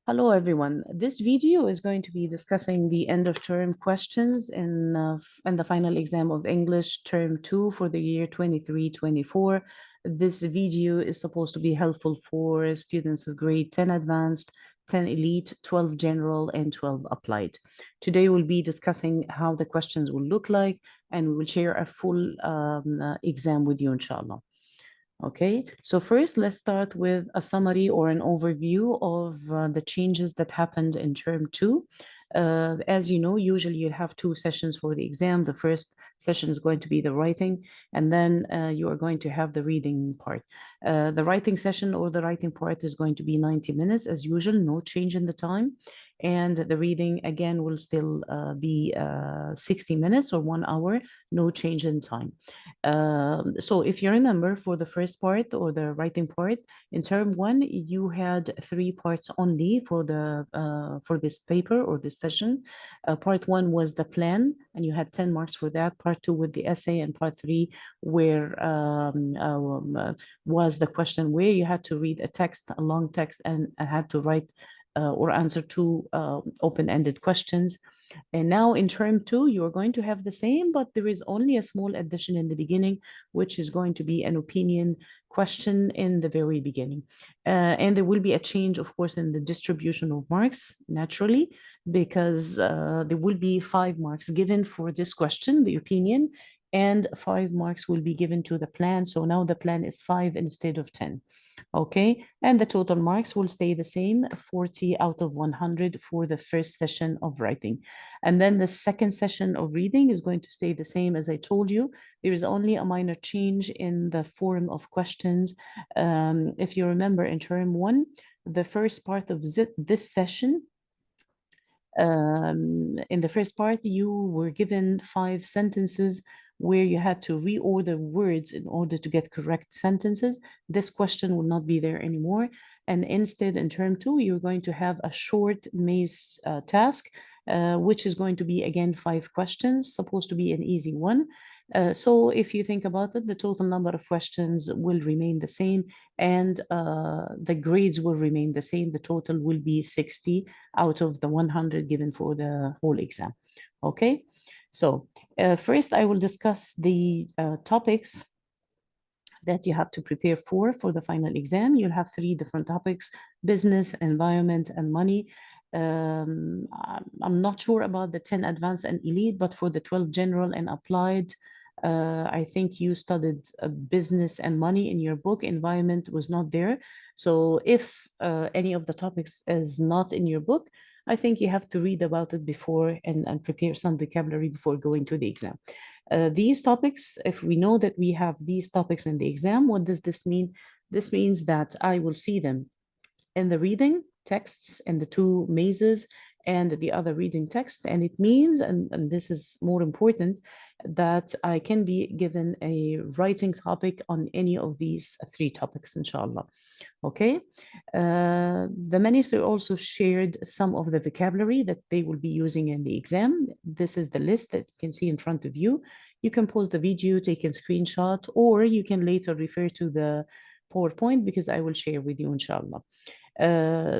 Hello, everyone. This video is going to be discussing the end of term questions in the final exam of English term 2 for the year 23-24. This video is supposed to be helpful for students with grade 10 advanced, 10 elite, 12 general, and 12 applied. Today we'll be discussing how the questions will look like, and we will share a full exam with you, inshallah. Okay, so first let's start with a summary or an overview of the changes that happened in term 2. As you know, usually you'll have 2 sessions for the exam. The first session is going to be the writing, and then you are going to have the reading part. The writing session or the writing part is going to be 90 minutes as usual, no change in the time. And the reading again will still be 60 minutes or 1 hour, no change in time. So if you remember, for the first part or the writing part, in term 1, you had 3 parts only for this paper or this session. Part 1 was the plan, and you had 10 marks for that. Part 2 with the essay, and part 3 where was the question where you had to read a text, a long text, and had to write or answer 2 open-ended questions. And now in term 2, you're going to have the same, but there is only a small addition in the beginning, which is going to be an opinion question in the very beginning. And there will be a change, of course, in the distribution of marks, naturally, because there will be 5 marks given for this question, the opinion, and 5 marks will be given to the plan. So now the plan is 5 instead of 10. Okay, and the total marks will stay the same, 40 out of 100 for the first session of writing. And then the second session of reading is going to stay the same. As I told you, there is only a minor change in the form of questions. If you remember in term 1, the first part of this session, in the first part, you were given 5 sentences where you had to reorder words in order to get correct sentences. This question will not be there anymore. And instead, in term 2, you're going to have a short maze task, which is going to be, again, 5 questions, supposed to be an easy one. So if you think about it, the total number of questions will remain the same, and the grades will remain the same. The total will be 60 out of the 100 given for the whole exam. Okay, so first I will discuss the topics that you have to prepare for the final exam. You'll have 3 different topics: business, environment, and money. I'm not sure about the 10 advanced and elite, but for the 12 general and applied, I think you studied business and money in your book. Environment was not there. So if any of the topics is not in your book, I think you have to read about it before and prepare some vocabulary before going to the exam. These topics, if we know that we have these topics in the exam, what does this mean? This means that I will see them in the reading texts and the 2 mazes and the other reading text. And it means, and this is more important, that I can be given a writing topic on any of these 3 topics, inshallah. Okay. The minister also shared some of the vocabulary that they will be using in the exam. This is the list that you can see in front of you. You can pause the video, take a screenshot, or you can later refer to the PowerPoint because I will share with you, inshallah.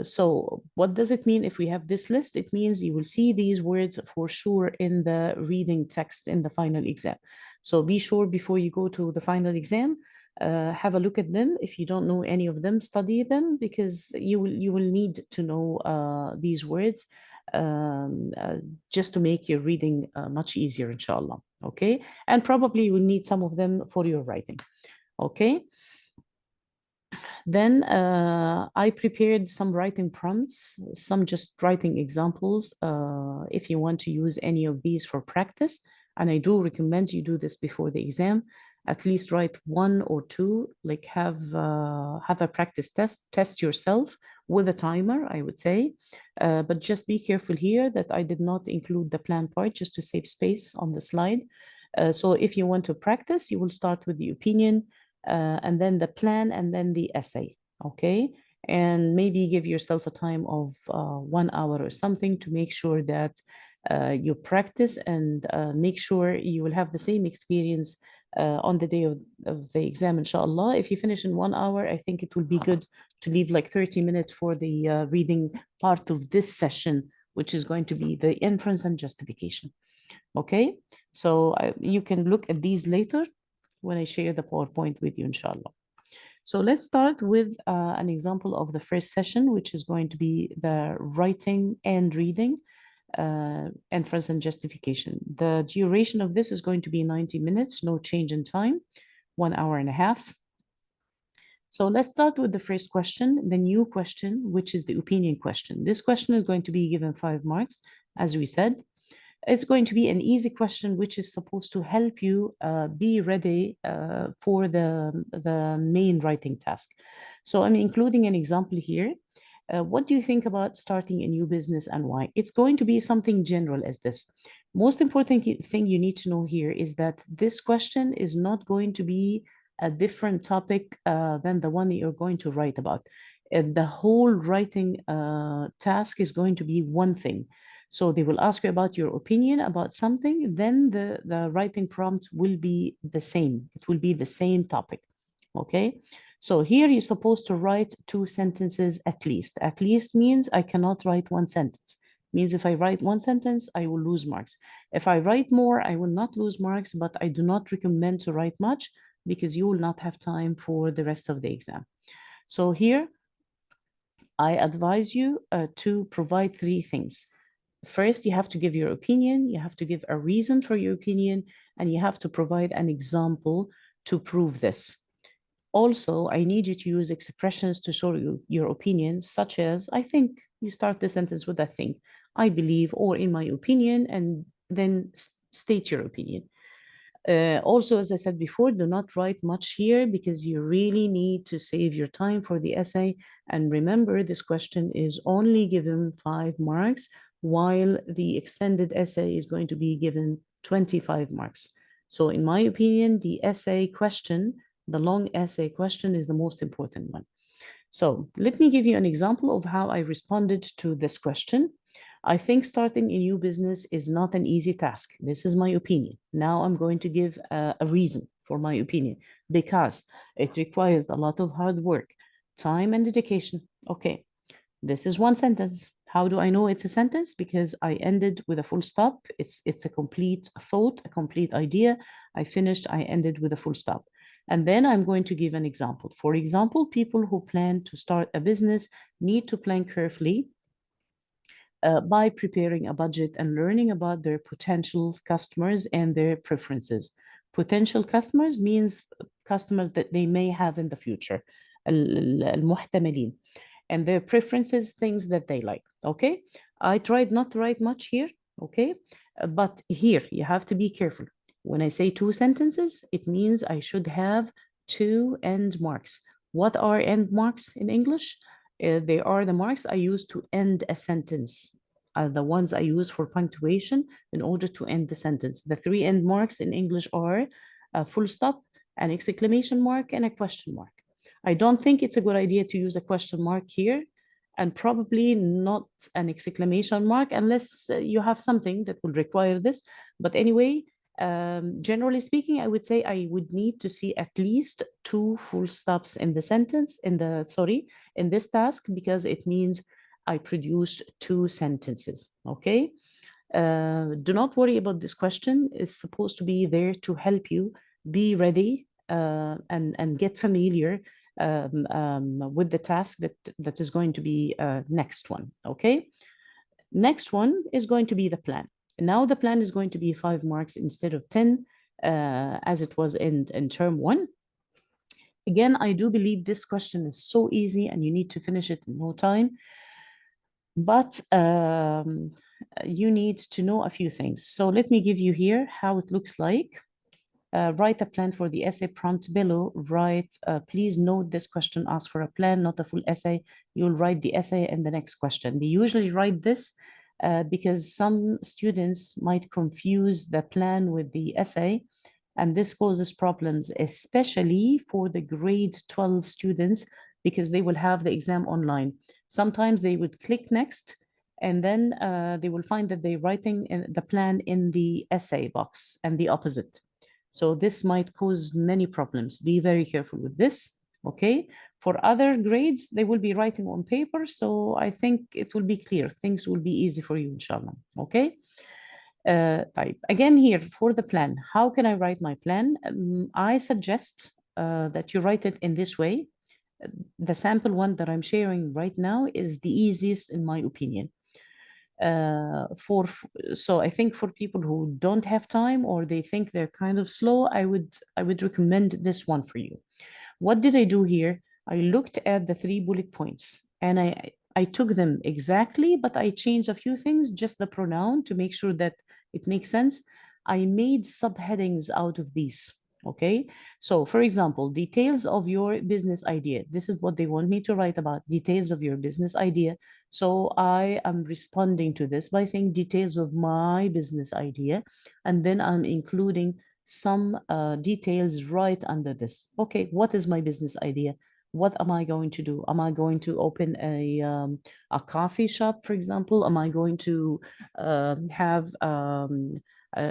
So what does it mean if we have this list? It means you will see these words for sure in the reading text in the final exam. So be sure before you go to the final exam, have a look at them. If you don't know any of them, study them, because you will need to know these words just to make your reading much easier, inshallah. Okay, and probably you will need some of them for your writing. Okay. Then I prepared some writing prompts, some just writing examples, if you want to use any of these for practice. And I do recommend you do this before the exam. At least write 1 or 2, like have a practice test yourself with a timer, I would say. But just be careful here that I did not include the plan part just to save space on the slide. So if you want to practice, you will start with the opinion, and then the plan, and then the essay, okay? And maybe give yourself a time of 1 hour or something to make sure that you practice and make sure you will have the same experience on the day of the exam, inshallah. If you finish in 1 hour, I think it will be good to leave like 30 minutes for the reading part of this session, which is going to be the inference and justification. Okay, so you can look at these later when I share the PowerPoint with you, inshallah. So let's start with an example of the first session, which is going to be the writing and reading, inference and justification. The duration of this is going to be 90 minutes, no change in time, 1 hour and a half. So let's start with the first question, the new question, which is the opinion question. This question is going to be given 5 marks, as we said. It's going to be an easy question, which is supposed to help you be ready for the main writing task. So I'm including an example here. What do you think about starting a new business and why? It's going to be something general as this. Most important thing you need to know here is that this question is not going to be a different topic than the one that you're going to write about. The whole writing task is going to be one thing. So they will ask you about your opinion about something, then the writing prompt will be the same. It will be the same topic, okay? So here you're supposed to write 2 sentences at least. At least means I cannot write 1 sentence. Means if I write 1 sentence, I will lose marks. If I write more, I will not lose marks, but I do not recommend to write much because you will not have time for the rest of the exam. So here, I advise you to provide 3 things. First, you have to give your opinion, you have to give a reason for your opinion, and you have to provide an example to prove this. Also, I need you to use expressions to show you your opinion, such as, I think. You start the sentence with I think, I believe, or in my opinion, and then state your opinion. Also, as I said before, do not write much here because you really need to save your time for the essay. And remember, this question is only given 5 marks, while the extended essay is going to be given 25 marks. So in my opinion, the essay question, the long essay question, is the most important one. So let me give you an example of how I responded to this question. I think starting a new business is not an easy task. This is my opinion. Now I'm going to give a reason for my opinion because it requires a lot of hard work, time, and dedication. Okay, this is 1 sentence. How do I know it's a sentence? Because I ended with a full stop. It's a complete thought, a complete idea. I finished, I ended with a full stop. And then I'm going to give an example. For example, people who plan to start a business need to plan carefully by preparing a budget and learning about their potential customers and their preferences. Potential customers means customers that they may have in the future, المحتملين, and their preferences, things that they like, okay? I tried not to write much here, okay? But here, you have to be careful. When I say 2 sentences, it means I should have 2 end marks. What are end marks in English? They are the marks I use to end a sentence, the ones I use for punctuation in order to end the sentence. The 3 end marks in English are a full stop, an exclamation mark, and a question mark. I don't think it's a good idea to use a question mark here, and probably not an exclamation mark unless you have something that will require this. But anyway, generally speaking, I would say I would need to see at least 2 full stops in the sentence, in this task, because it means I produced 2 sentences, okay? Do not worry about this question. It's supposed to be there to help you be ready and get familiar with the task that is going to be next one, okay? Next one is going to be the plan. Now the plan is going to be 5 marks instead of 10, as it was in term 1. Again, I do believe this question is so easy and you need to finish it in no time. But you need to know a few things. So let me give you here how it looks like. Write a plan for the essay prompt below. Please note this question asks for a plan, not a full essay. You'll write the essay and the next question. They usually write this because some students might confuse the plan with the essay, and this causes problems, especially for the grade 12 students, because they will have the exam online. Sometimes they would click next and then they will find that they're writing the plan in the essay box and the opposite. So this might cause many problems. Be very careful with this, okay? For other grades, they will be writing on paper, so I think it will be clear. Things will be easy for you, inshallah, okay? Type. Again here, for the plan, how can I write my plan? I suggest that you write it in this way. The sample one that I'm sharing right now is the easiest in my opinion. So I think for people who don't have time or they think they're kind of slow, I would recommend this one for you. What did I do here? I looked at the 3 bullet points and I took them exactly, but I changed a few things, just the pronoun to make sure that it makes sense. I made subheadings out of these. Okay, so for example, details of your business idea. This is what they want me to write about, details of your business idea. So I am responding to this by saying details of my business idea, and then I'm including some details right under this. Okay, what is my business idea? What am I going to do? Am I going to open a coffee shop, for example? Am I going to have a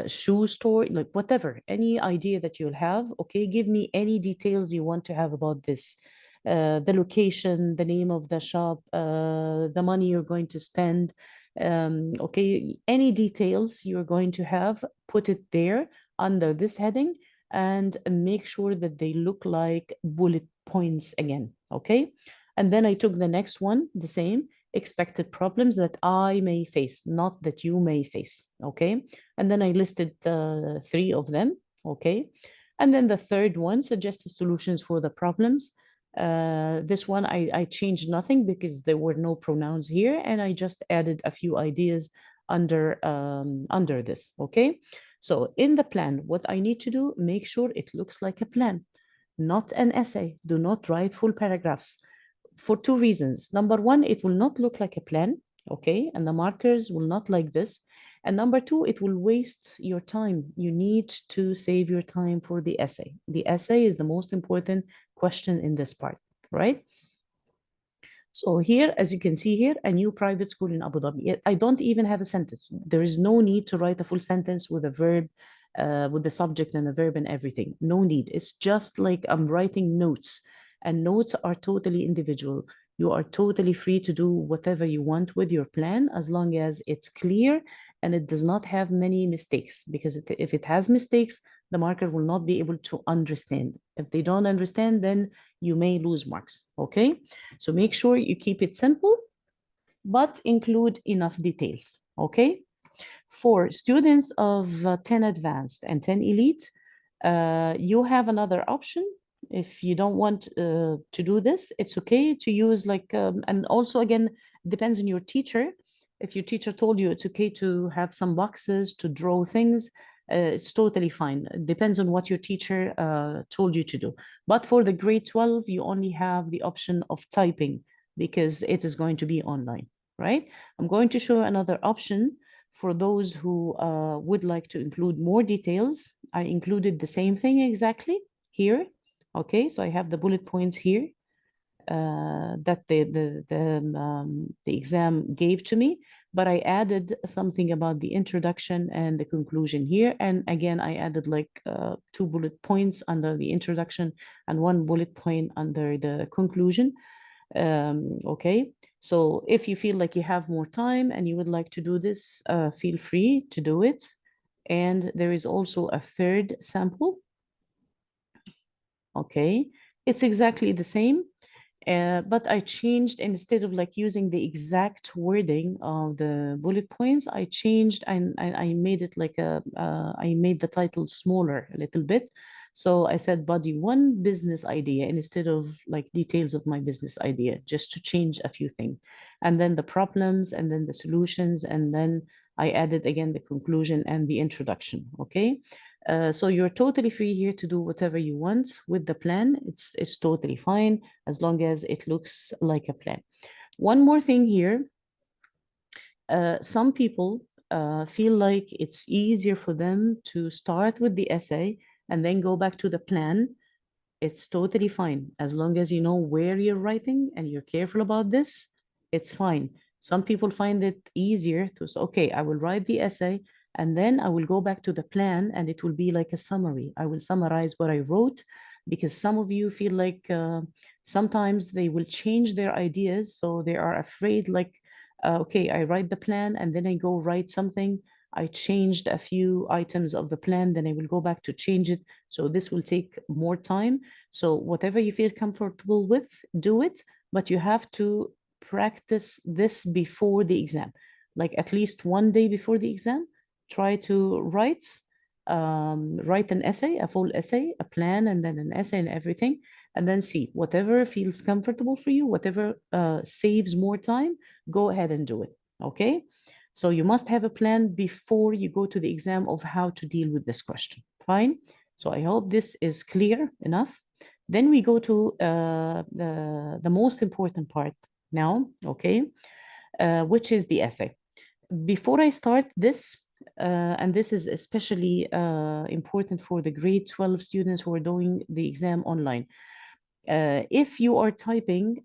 shoe store? Like whatever, any idea that you'll have. Okay, give me any details you want to have about this. The location, the name of the shop, the money you're going to spend. Okay, any details you're going to have, put it there under this heading and make sure that they look like bullet points again, okay? And then I took the next one, the same, expected problems that I may face, not that you may face, okay? And then I listed 3 of them, okay? And then the third one, suggested solutions for the problems. This one, I changed nothing because there were no pronouns here, and I just added a few ideas under this, okay? So in the plan, what I need to do, make sure it looks like a plan, not an essay. Do not write full paragraphs for 2 reasons. Number 1, it will not look like a plan, okay? And the markers will not like this. And number 2, it will waste your time. You need to save your time for the essay. The essay is the most important question in this part, right? So here, as you can see here, a new private school in Abu Dhabi. I don't even have a sentence. There is no need to write a full sentence with a verb, with the subject and the verb and everything. No need. It's just like I'm writing notes, and notes are totally individual. You are totally free to do whatever you want with your plan as long as it's clear and it does not have many mistakes, because if it has mistakes, the marker will not be able to understand. If they don't understand, then you may lose marks, okay? So make sure you keep it simple, but include enough details, okay? For students of 10 Advanced and 10 Elite, you have another option. If you don't want to do this, it's okay to use like, and also again, depends on your teacher. If your teacher told you it's okay to have some boxes to draw things, it's totally fine. It depends on what your teacher told you to do. But for the grade 12, you only have the option of typing because it is going to be online, right? I'm going to show another option for those who would like to include more details. I included the same thing exactly here. Okay, so I have the bullet points here that the exam gave to me, but I added something about the introduction and the conclusion here. And again, I added like 2 bullet points under the introduction and 1 bullet point under the conclusion. Okay, so if you feel like you have more time and you would like to do this, feel free to do it. And there is also a third sample. Okay, it's exactly the same. But I changed, instead of like using the exact wording of the bullet points, I changed and I made it like I made the title smaller a little bit. So I said body 1 business idea instead of like details of my business idea, just to change a few things. And then the problems and then the solutions. And then I added again the conclusion and the introduction. Okay. So you're totally free here to do whatever you want with the plan. It's totally fine as long as it looks like a plan. One more thing here. Some people feel like it's easier for them to start with the essay and then go back to the plan. It's totally fine. As long as you know where you're writing and you're careful about this, it's fine. Some people find it easier to say, okay, I will write the essay and then I will go back to the plan and it will be like a summary. I will summarize what I wrote, because some of you feel like sometimes they will change their ideas. So they are afraid like, okay, I write the plan and then I go write something. I changed a few items of the plan, then I will go back to change it. So this will take more time. So whatever you feel comfortable with, do it, but you have to practice this before the exam. Like at least one day before the exam, try to write an essay, a full essay, a plan, and then an essay and everything, and then see whatever feels comfortable for you, whatever saves more time, go ahead and do it, okay? So you must have a plan before you go to the exam of how to deal with this question, fine? So I hope this is clear enough. Then we go to the most important part now, okay, which is the essay. Before I start this, and this is especially important for the grade 12 students who are doing the exam online. If you are typing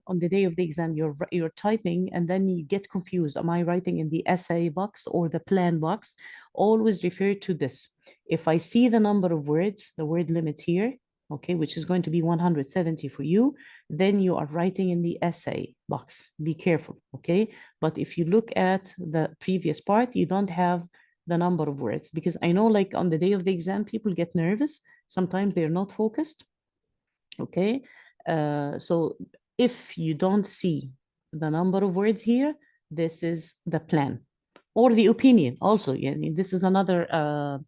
on the day of the exam, you're typing and then you get confused. Am I writing in the essay box or the plan box? Always refer to this. If I see the number of words, the word limit here, okay, which is going to be 170 for you, then you are writing in the essay box. Be careful, okay? But if you look at the previous part, you don't have the number of words, because I know like on the day of the exam, people get nervous. Sometimes they're not focused, okay? So if you don't see the number of words here, this is the plan or the opinion also. Yeah, this is another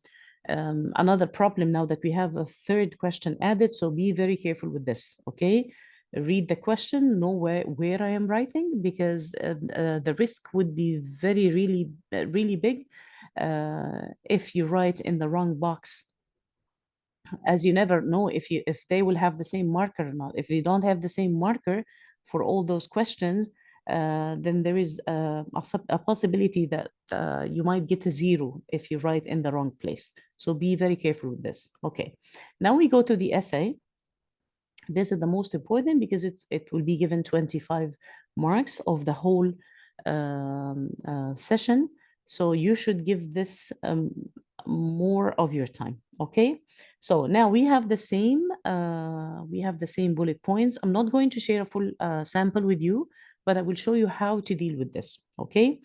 problem now that we have a third question added. So be very careful with this, okay? Read the question, know where I am writing, because the risk would be really big if you write in the wrong box, as you never know if they will have the same marker or not. If they don't have the same marker for all those questions, then there is a possibility that you might get a 0 if you write in the wrong place. So be very careful with this. Okay, now we go to the essay. This is the most important because it will be given 25 marks of the whole session. So you should give this more of your time, okay? So now we have the same bullet points. I'm not going to share a full sample with you, but I will show you how to deal with this, okay?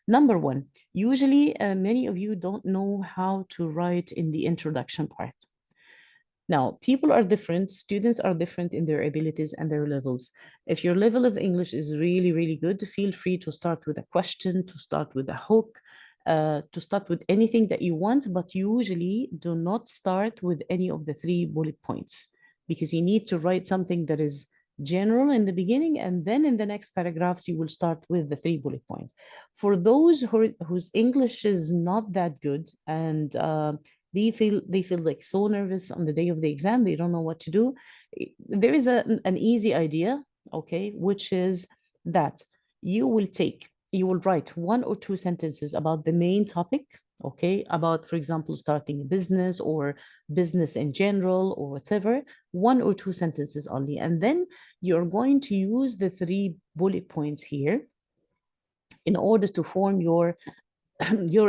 Number one, usually many of you don't know how to write in the introduction part. Now, people are different, students are different in their abilities and their levels. If your level of English is really good, feel free to start with a question, to start with a hook, to start with anything that you want, but usually do not start with any of the 3 bullet points, because you need to write something that is general in the beginning, and then in the next paragraphs, you will start with the 3 bullet points. For those whose English is not that good and they feel like so nervous on the day of the exam, they don't know what to do, there is an easy idea, okay, which is that you will write 1 or 2 sentences about the main topic, okay, about, for example, starting a business or business in general or whatever, 1 or 2 sentences only. And then you're going to use the 3 bullet points here in order to form your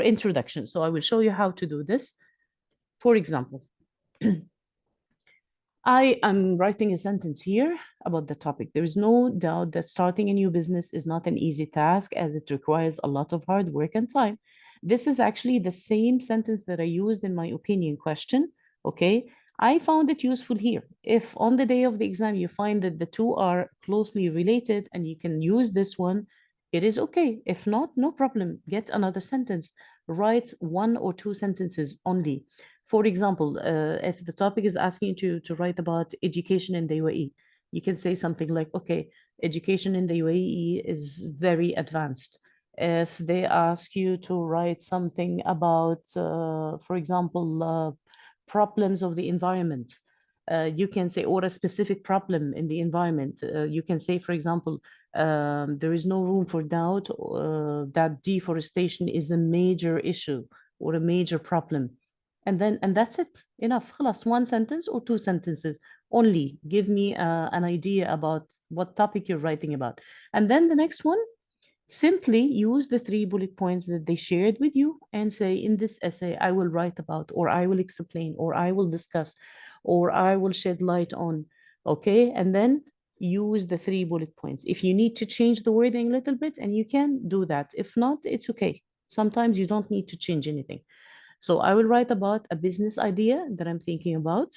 introduction. So I will show you how to do this. For example, I am writing a sentence here about the topic. There is no doubt that starting a new business is not an easy task, as it requires a lot of hard work and time. This is actually the same sentence that I used in my opinion question, okay? I found it useful here. If on the day of the exam you find that the 2 are closely related and you can use this one, it is okay. If not, no problem. Get another sentence. Write 1 or 2 sentences only. For example, if the topic is asking you to write about education in the UAE, you can say something like, okay, education in the UAE is very advanced. If they ask you to write something about, for example, problems of the environment, you can say, or a specific problem in the environment, you can say, for example, there is no room for doubt that deforestation is a major issue or a major problem. And that's it, enough. خلاص, 1 sentence or 2 sentences. only give me an idea about what topic you're writing about. And then the next one, simply use the 3 bullet points that they shared with you and say, in this essay, I will write about, or I will explain, or I will discuss, or I will shed light on, okay? And then use the 3 bullet points. If you need to change the wording a little bit, and you can do that. If not, it's okay. Sometimes you don't need to change anything. So I will write about a business idea that I'm thinking about.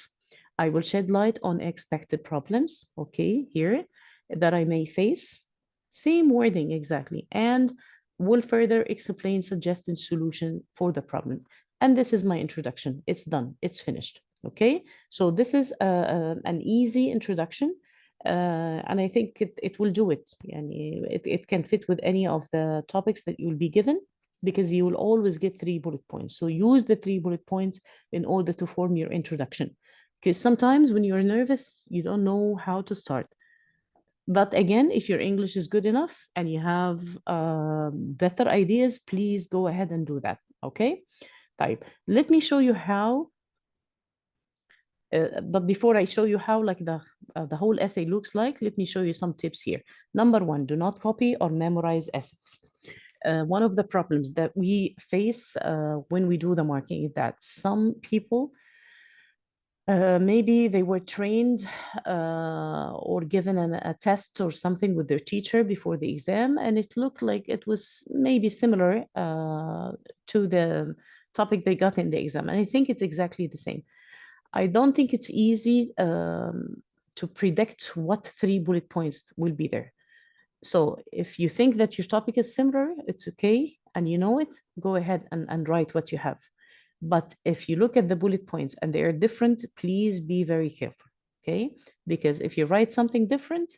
I will shed light on expected problems, okay, here, that I may face. Same wording exactly. And will further explain suggested solution for the problem. And this is my introduction. It's done. It's finished. Okay. So this is an easy introduction. And I think it will do it. It can fit with any of the topics that you'll be given, because you will always get 3 bullet points. So use the 3 bullet points in order to form your introduction. Because sometimes when you're nervous, you don't know how to start. But again, if your English is good enough and you have better ideas, please go ahead and do that. Okay. Type. Let me show you how. But before I show you how like the whole essay looks like, let me show you some tips here. Number 1, do not copy or memorize essays. One of the problems that we face when we do the marking is that some people maybe they were trained or given a test or something with their teacher before the exam, and it looked like it was maybe similar to the topic they got in the exam. And I think it's exactly the same. I don't think it's easy to predict what 3 bullet points will be there. So if you think that your topic is similar, it's okay, and you know it, go ahead and write what you have. But if you look at the bullet points and they are different, please be very careful, okay? Because if you write something different,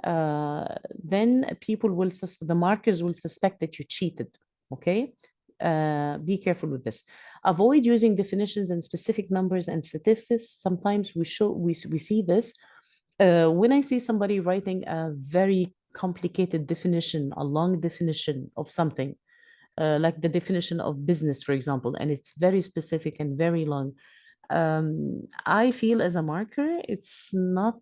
then people will, the markers will suspect that you cheated, okay? Be careful with this. Avoid using definitions and specific numbers and statistics. Sometimes we see this. When I see somebody writing a very complicated definition, a long definition of something, like the definition of business, for example, and it's very specific and very long. I feel as a marker, it's not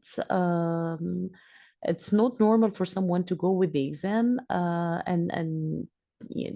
normal for someone to go with the exam and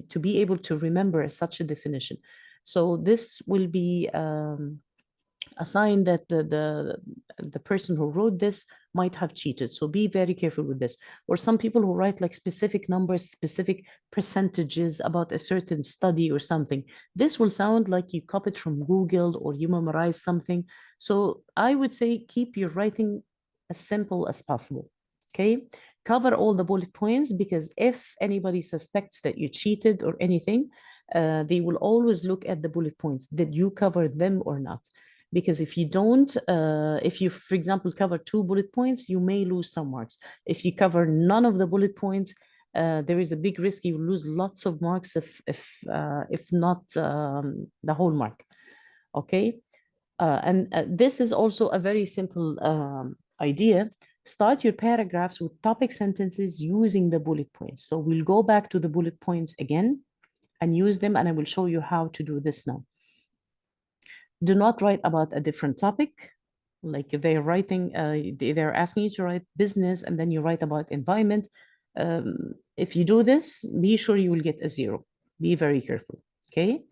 to be able to remember such a definition. So this will be a sign that the person who wrote this might have cheated. So be very careful with this. Or some people who write like specific numbers, specific percentages about a certain study or something. This will sound like you copied from Google or you memorized something. So I would say keep your writing as simple as possible. Okay. Cover all the bullet points, because if anybody suspects that you cheated or anything, they will always look at the bullet points. Did you cover them or not? Because if you don't, if you, for example, cover 2 bullet points, you may lose some marks. If you cover none of the bullet points, there is a big risk you lose lots of marks if not the whole mark. Okay, and this is also a very simple idea. Start your paragraphs with topic sentences using the bullet points. So we'll go back to the bullet points again and use them, and I will show you how to do this now. Do not write about a different topic. Like if they're writing, they're asking you to write business and then you write about environment. If you do this, be sure you will get a 0. Be very careful, okay?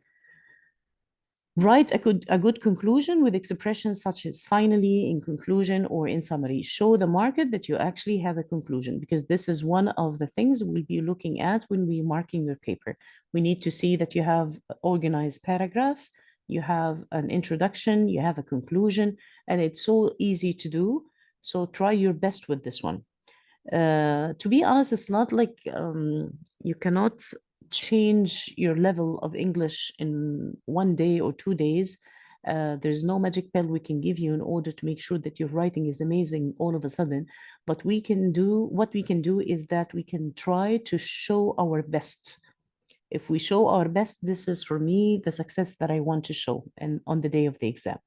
Write a good conclusion with expressions such as finally, in conclusion, or in summary. Show the marker that you actually have a conclusion, because this is one of the things we'll be looking at when we're marking your paper. We need to see that you have organized paragraphs, you have an introduction, you have a conclusion, and it's so easy to do. So try your best with this one. To be honest, it's not like you cannot change your level of English in 1 day or 2 days. There's no magic pill we can give you in order to make sure that your writing is amazing all of a sudden. But what we can do is that we can try to show our best. If we show our best, this is for me the success that I want to show and on the day of the exam.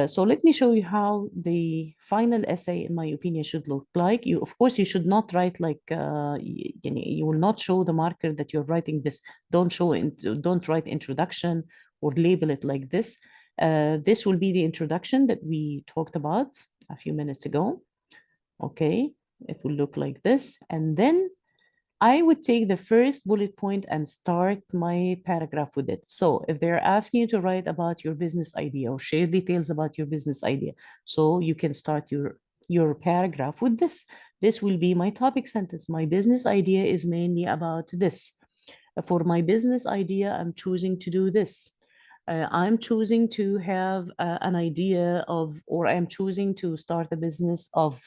So let me show you how the final essay, in my opinion, should look like. Of course, you should not write like, you will not show the marker that you're writing this. Don't write introduction or label it like this. This will be the introduction that we talked about a few minutes ago. Okay, it will look like this. And then I would take the first bullet point and start my paragraph with it. So if they're asking you to write about your business idea or share details about your business idea, so you can start your paragraph with this. This will be my topic sentence. My business idea is mainly about this. For my business idea, I'm choosing to do this. I'm choosing to have an idea of, or I'm choosing to start a business of.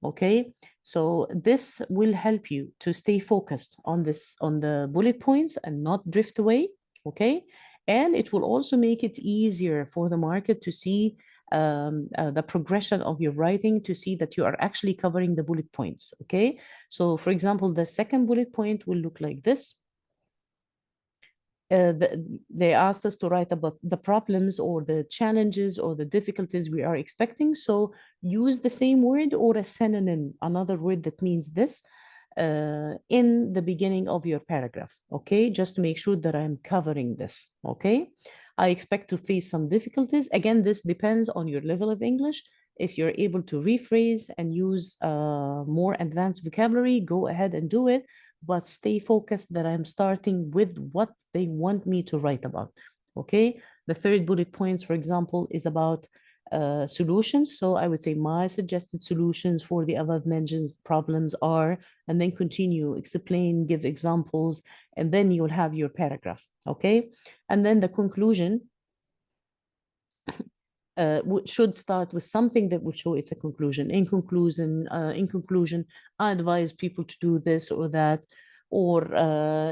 Okay, so this will help you to stay focused on this, on the bullet points, and not drift away. Okay, and it will also make it easier for the market to see the progression of your writing, to see that you are actually covering the bullet points. Okay, so for example, the second bullet point will look like this. They asked us to write about the problems or the challenges or the difficulties we are expecting. So use the same word or a synonym, another word that means this, in the beginning of your paragraph. Okay, just to make sure that I'm covering this. Okay, I expect to face some difficulties. Again, this depends on your level of English. If you're able to rephrase and use more advanced vocabulary, go ahead and do it, but stay focused that I'm starting with what they want me to write about. Okay, the third bullet points, for example, is about solutions. So I would say my suggested solutions for the above mentioned problems are, and then continue, explain, give examples, and then you'll have your paragraph. Okay, and then the conclusion should start with something that would show it's a conclusion. In conclusion, I advise people to do this or that, or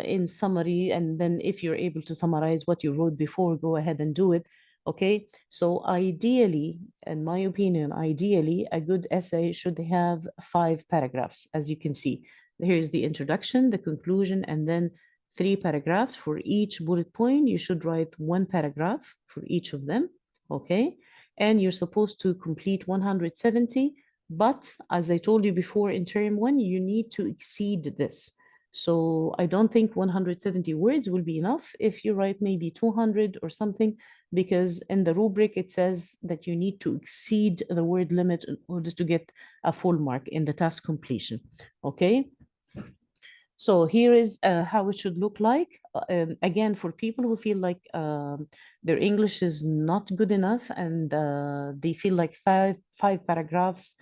in summary. And then if you're able to summarize what you wrote before, go ahead and do it. Okay, so ideally, in my opinion, ideally, a good essay should have 5 paragraphs, as you can see. Here's the introduction, the conclusion, and then 3 paragraphs. For each bullet point, you should write 1 paragraph for each of them. Okay, and you're supposed to complete 170, but as I told you before, in term 1, you need to exceed this. So I don't think 170 words will be enough if you write maybe 200 or something, because in the rubric it says that you need to exceed the word limit in order to get a full mark in the task completion. Okay, so here is how it should look like. Again, for people who feel like their English is not good enough and they feel like five paragraphs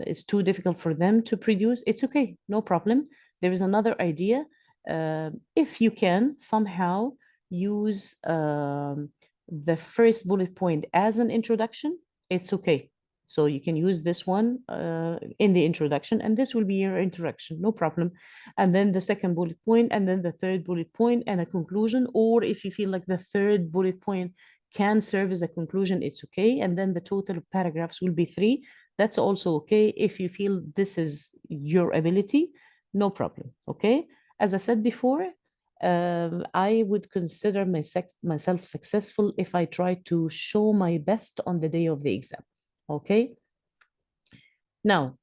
is too difficult for them to produce, it's okay, no problem. There is another idea. If you can somehow use the first bullet point as an introduction, it's okay. So you can use this one in the introduction, and this will be your introduction, no problem. And then the second bullet point, and then the third bullet point and a conclusion. Or if you feel like the third bullet point can serve as a conclusion, it's okay. And then the total paragraphs will be 3. That's also okay. If you feel this is your ability, no problem, okay? As I said before, I would consider myself successful if I try to show my best on the day of the exam. Okay, now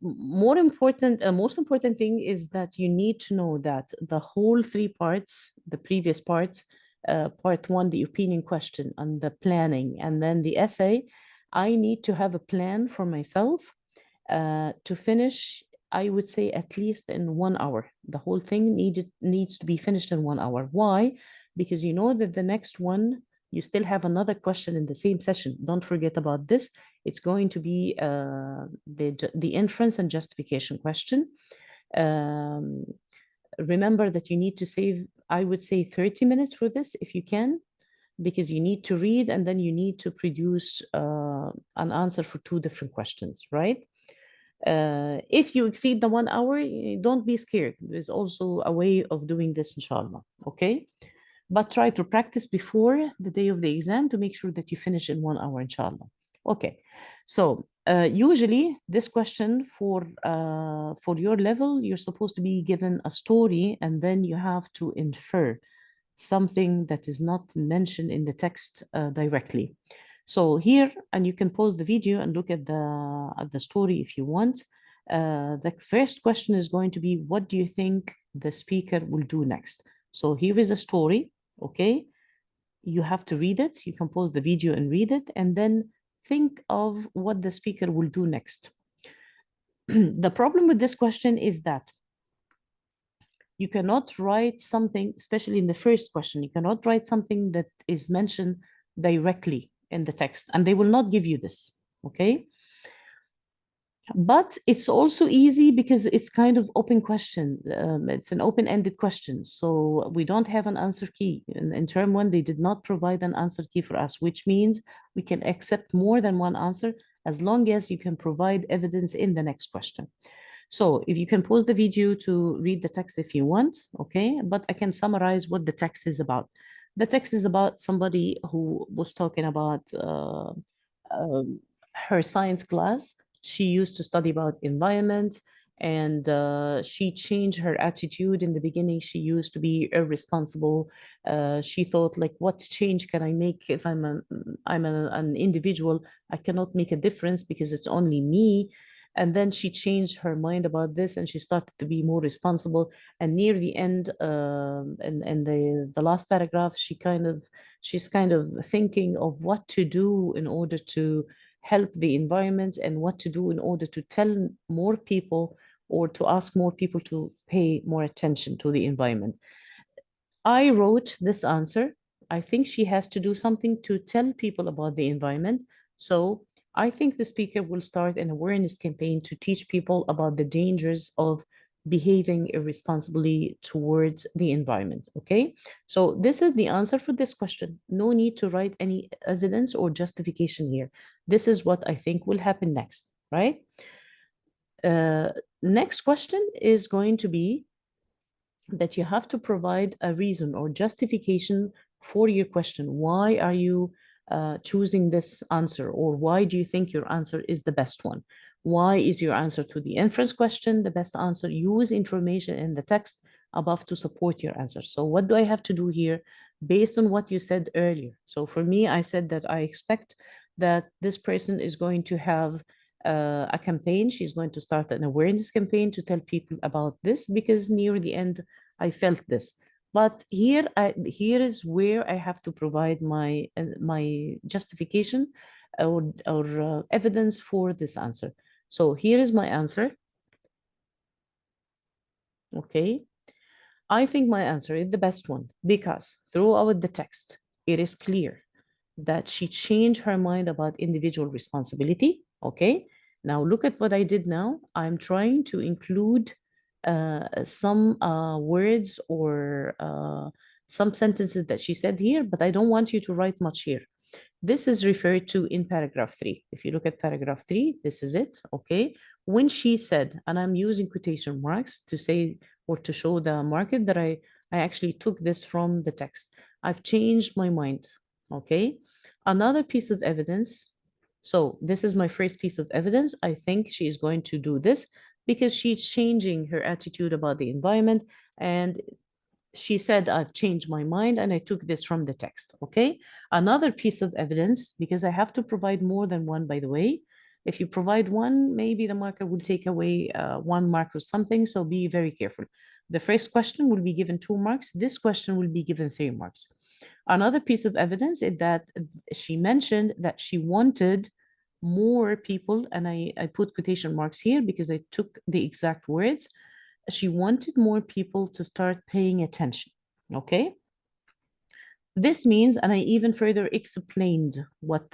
most important thing is that you need to know that the whole 3 parts, the previous parts, part 1, the opinion question, and the planning, and then the essay, I need to have a plan for myself to finish, I would say, at least in 1 hour. The whole thing needs to be finished in 1 hour. Why? Because you know that the next one, you still have another question in the same session. Don't forget about this. It's going to be the inference and justification question. Remember that you need to save, I would say, 30 minutes for this if you can, because you need to read and then you need to produce an answer for 2 different questions, right? If you exceed the 1 hour, don't be scared. There's also a way of doing this, inshallah, okay? But try to practice before the day of the exam to make sure that you finish in 1 hour, inshallah. Okay, so usually this question for your level, you're supposed to be given a story and then you have to infer something that is not mentioned in the text directly. So here, and you can pause the video and look at the story if you want. The first question is going to be, what do you think the speaker will do next? So here is a story. okay? You have to read it. You can pause the video and read it, and then think of what the speaker will do next. The problem with this question is that you cannot write something, especially in the first question, you cannot write something that is mentioned directly in the text, and they will not give you this, okay? But it's also easy because it's kind of open question. It's an open-ended question. So we don't have an answer key. In term one, they did not provide an answer key for us, which means we can accept more than one answer as long as you can provide evidence in the next question. So if you can pause the video to read the text if you want, okay? But I can summarize what the text is about. The text is about somebody who was talking about her science class. She used to study about environment, and she changed her attitude. In the beginning, she used to be irresponsible. She thought, like, what change can I make if an individual? I cannot make a difference because it's only me. And then she changed her mind about this, and she started to be more responsible. And near the end, and the last paragraph, she's kind of thinking of what to do in order to help the environment and what to do in order to tell more people or to ask more people to pay more attention to the environment. I wrote this answer. I think she has to do something to tell people about the environment. So I think the speaker will start an awareness campaign to teach people about the dangers of behaving irresponsibly towards the environment. Okay, so this is the answer for this question. No need to write any evidence or justification here. This is what I think will happen next, right? Next question is going to be that you have to provide a reason or justification for your question. Why are you choosing this answer, or why do you think your answer is the best one? Why is your answer to the inference question the best answer? Use information in the text above to support your answer. So what do I have to do here based on what you said earlier? So for me, I said that I expect that this person is going to have a campaign. She's going to start an awareness campaign to tell people about this, because near the end, I felt this. But here is where I have to provide my justification or evidence for this answer. So here is my answer. Okay. I think my answer is the best one because throughout the text, it is clear that she changed her mind about individual responsibility. Okay. Now look at what I did now. I'm trying to include some words or some sentences that she said here, but I don't want you to write much here. This is referred to in paragraph 3. If you look at paragraph 3, this is it, okay? When she said, and I'm using quotation marks to say or to show the market that I actually took this from the text. I've changed my mind, okay? Another piece of evidence. So this is my first piece of evidence. I think she is going to do this because she's changing her attitude about the environment, and she said, I've changed my mind and I took this from the text, okay? Another piece of evidence, because I have to provide more than one, by the way. If you provide one, maybe the marker will take away 1 mark or something, so be very careful. The first question will be given 2 marks. This question will be given 3 marks. Another piece of evidence is that she mentioned that she wanted more people, and I put quotation marks here because I took the exact words. She wanted more people to start paying attention, okay? This means, and I even further explained what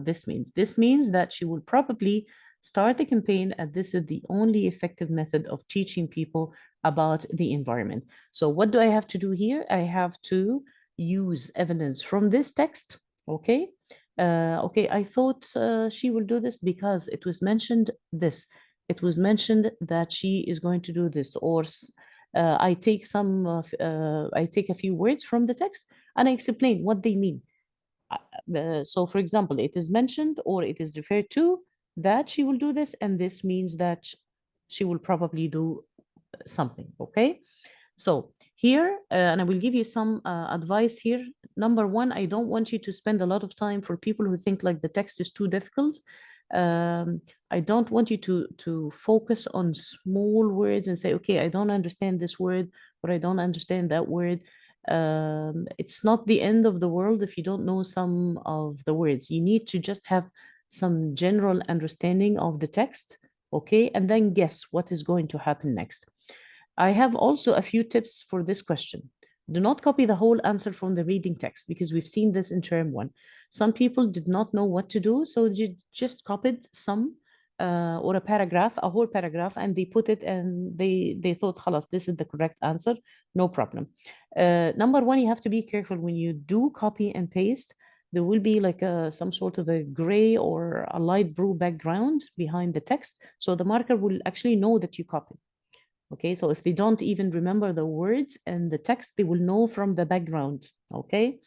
this means. This means that she will probably start the campaign, and this is the only effective method of teaching people about the environment. So what do I have to do here? I have to use evidence from this text, okay? Okay, I thought she will do this because it was mentioned this. It was mentioned that she is going to do this, or I take a few words from the text and I explain what they mean. So for example, it is mentioned or it is referred to that she will do this, and this means that she will probably do something, okay? So here, and I will give you some advice here. Number one, I don't want you to spend a lot of time for people who think like the text is too difficult. I don't want you to focus on small words and say, okay, I don't understand this word, or I don't understand that word. It's not the end of the world if you don't know some of the words. You need to just have some general understanding of the text, okay, and then guess what is going to happen next. I have also a few tips for this question. Do not copy the whole answer from the reading text, because we've seen this in term one. Some people did not know what to do, so they just copied some or a whole paragraph, and they put it, and they thought, "Khalas, this is the correct answer, no problem." Number one, you have to be careful when you do copy and paste. There will be like some sort of a gray or a light blue background behind the text, so the marker will actually know that you copied. Okay, so if they don't even remember the words and the text, they will know from the background. Okay.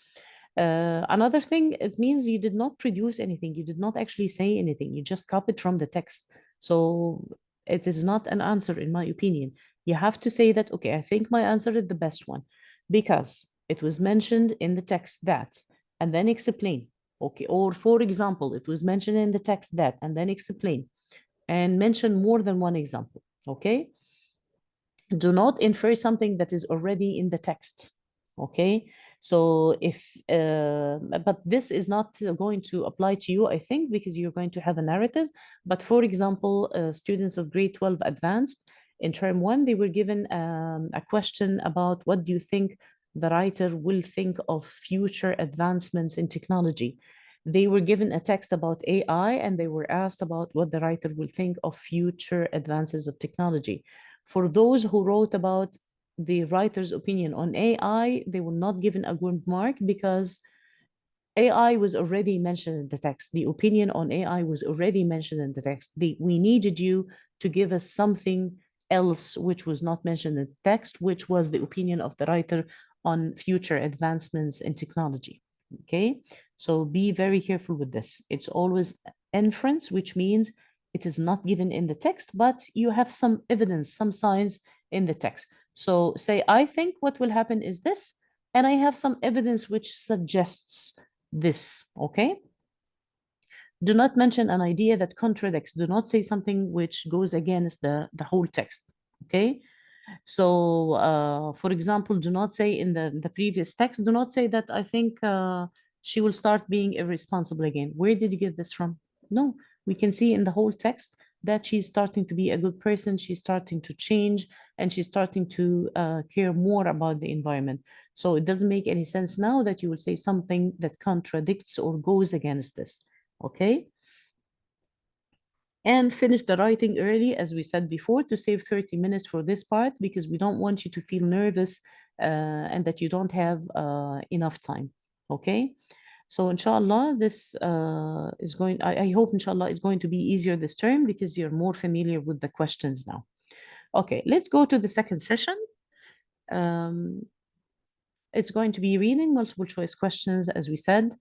Another thing, it means you did not produce anything. You did not actually say anything. You just copied from the text. So it is not an answer, in my opinion. You have to say that, okay, I think my answer is the best one because it was mentioned in the text that, and then explain. Okay, or for example, it was mentioned in the text that, and then explain, and mention more than one example. Okay. Do not infer something that is already in the text. Okay, so but this is not going to apply to you, I think, because you're going to have a narrative. But for example, students of grade 12 advanced in term one, they were given a question about what do you think the writer will think of future advancements in technology. They were given a text about AI, and they were asked about what the writer will think of future advances of technology. For those who wrote about the writer's opinion on AI, they were not given a good mark because AI was already mentioned in the text. The opinion on AI was already mentioned in the text. We needed you to give us something else which was not mentioned in the text, which was the opinion of the writer on future advancements in technology. Okay, so be very careful with this. It's always inference, which means it is not given in the text, but you have some evidence, some signs in the text. So say, I think what will happen is this, and I have some evidence which suggests this, okay? Do not mention an idea that contradicts. Do not say something which goes against the whole text, okay? So, for example, do not say in the previous text, do not say that I think she will start being irresponsible again. Where did you get this from? No, we can see in the whole text that she's starting to be a good person, she's starting to change, and she's starting to care more about the environment. So it doesn't make any sense now that you will say something that contradicts or goes against this, okay? And finish the writing early, as we said before, to save 30 minutes for this part, because we don't want you to feel nervous and that you don't have enough time, okay? So inshallah, this is going, I hope inshallah it's going to be easier this term because you're more familiar with the questions now. Okay, let's go to the second session. It's going to be reading multiple choice questions, as we said,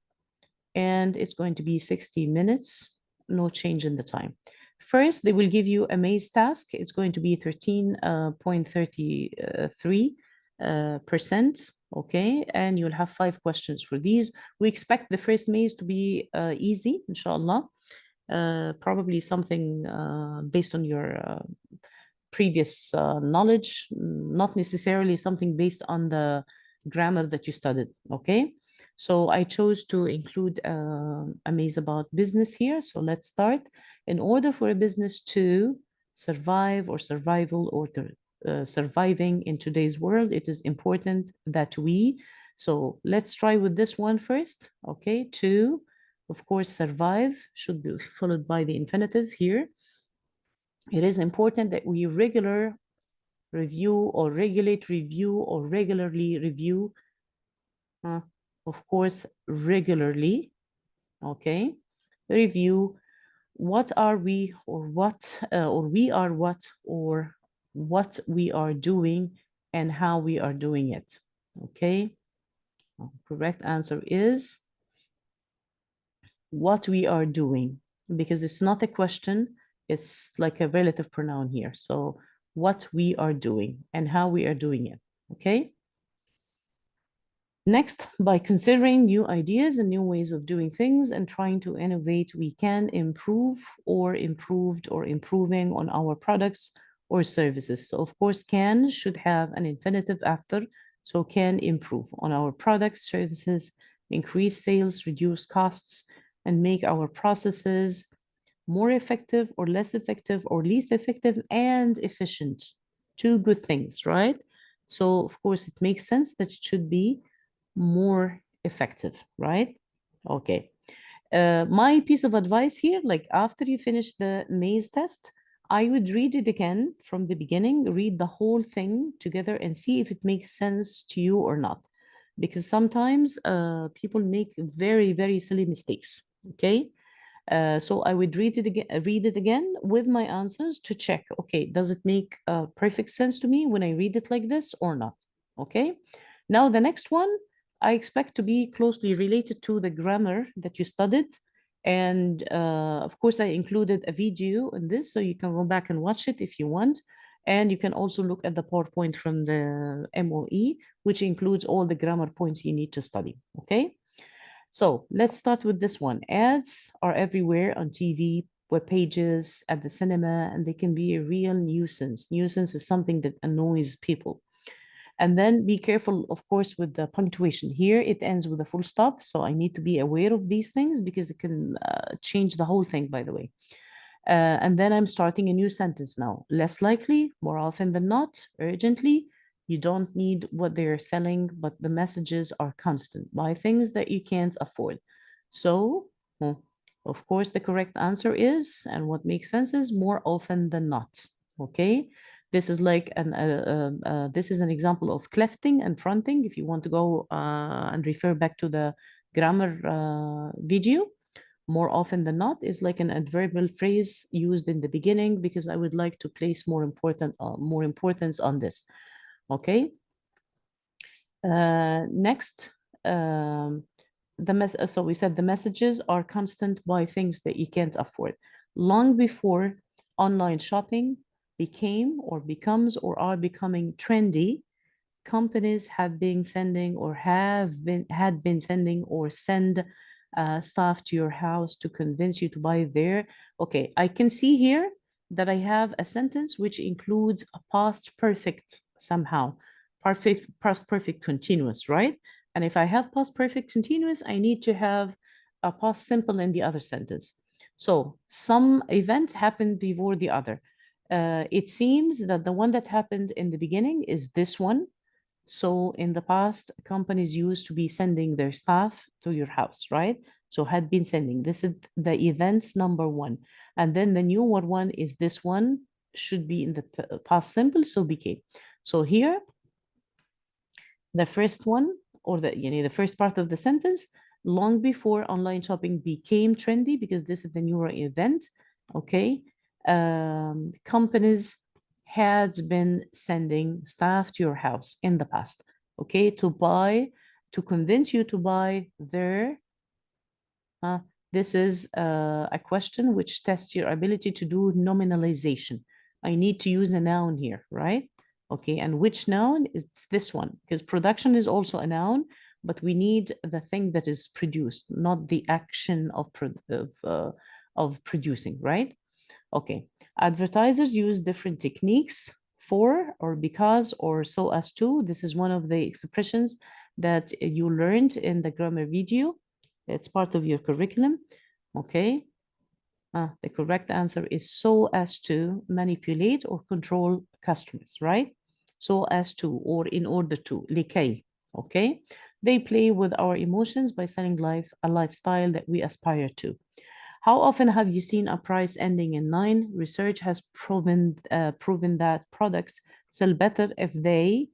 and it's going to be 60 minutes, no change in the time. First, they will give you a maze task. It's going to be 13.33%, okay? And you'll have 5 questions for these. We expect the first maze to be easy, inshallah. Probably something based on your previous knowledge, not necessarily something based on the grammar that you studied, okay? So I chose to include a maze about business here. So let's start. In order for a business to survive or survival or surviving in today's world, it is important that we, so let's try with this one first, okay? To, of course, survive should be followed by the infinitive here. It is important that we regularly review or regularly review, of course, regularly, okay? Review what are we or what, or we are what, or what we are doing and how we are doing it, okay? Correct answer is what we are doing, because it's not a question, it's like a relative pronoun here. So what we are doing and how we are doing it, okay? Next, by considering new ideas and new ways of doing things and trying to innovate, we can improve or improved or improving on our products or services. So of course, can should have an infinitive after. so can improve on our products, services, increase sales, reduce costs, and make our processes more effective or less effective or least effective and efficient. Two good things, right? So of course it makes sense that it should be more effective, right? Okay. My piece of advice here, like after you finish the maze test, I would read it again from the beginning, read the whole thing together and see if it makes sense to you or not. Because sometimes people make very, very silly mistakes, okay? So I would read it again with my answers to check, okay, does it make perfect sense to me when I read it like this or not? Okay. Now the next one, I expect to be closely related to the grammar that you studied. And of course, I included a video in this, so you can go back and watch it if you want. And you can also look at the PowerPoint from the MOE, which includes all the grammar points you need to study, okay? So let's start with this one. Ads are everywhere on TV, web pages, at the cinema, and they can be a real nuisance. Nuisance is something that annoys people. And then be careful, of course, with the punctuation. Here it ends with a full stop, so I need to be aware of these things because it can change the whole thing, by the way. And then I'm starting a new sentence now. Less likely, more often than not, urgently. You don't need what they're selling, but the messages are constant. Buy things that you can't afford. So, of course, the correct answer is, and what makes sense is more often than not. Okay. This is like this is an example of clefting and fronting. If you want to go and refer back to the grammar video, more often than not is like an adverbial phrase used in the beginning because I would like to place more importance on this. Okay. Next, so we said the messages are constant, buy things that you can't afford. Long before online shopping became or becomes or are becoming trendy, companies have been sending or had been sending or send staff to your house to convince you to buy there. Okay, I can see here that I have a sentence which includes a past perfect somehow, past perfect continuous, right? And if I have past perfect continuous, I need to have a past simple in the other sentence. So some event happened before the other. It seems that the one that happened in the beginning is this one. So in the past, companies used to be sending their staff to your house, right? So had been sending. This is the events number one. And then the newer one is this one, should be in the past simple, so became. So here, the first one, or the first part of the sentence, long before online shopping became trendy, because this is the newer event, okay? Companies had been sending staff to your house in the past, okay, to convince you to buy their, this is a question which tests your ability to do nominalization. I need to use a noun here, right? Okay, and which noun is this one? Because production is also a noun, but we need the thing that is produced, not the action of producing, right? Okay, advertisers use different techniques for or because or so as to. This is one of the expressions that you learned in the grammar video. It's part of your curriculum, okay? The correct answer is so as to manipulate or control customers, right? So as to, or in order to, لكي, okay? They play with our emotions by selling a lifestyle that we aspire to. How often have you seen a price ending in 9? Research has proven that products sell better if they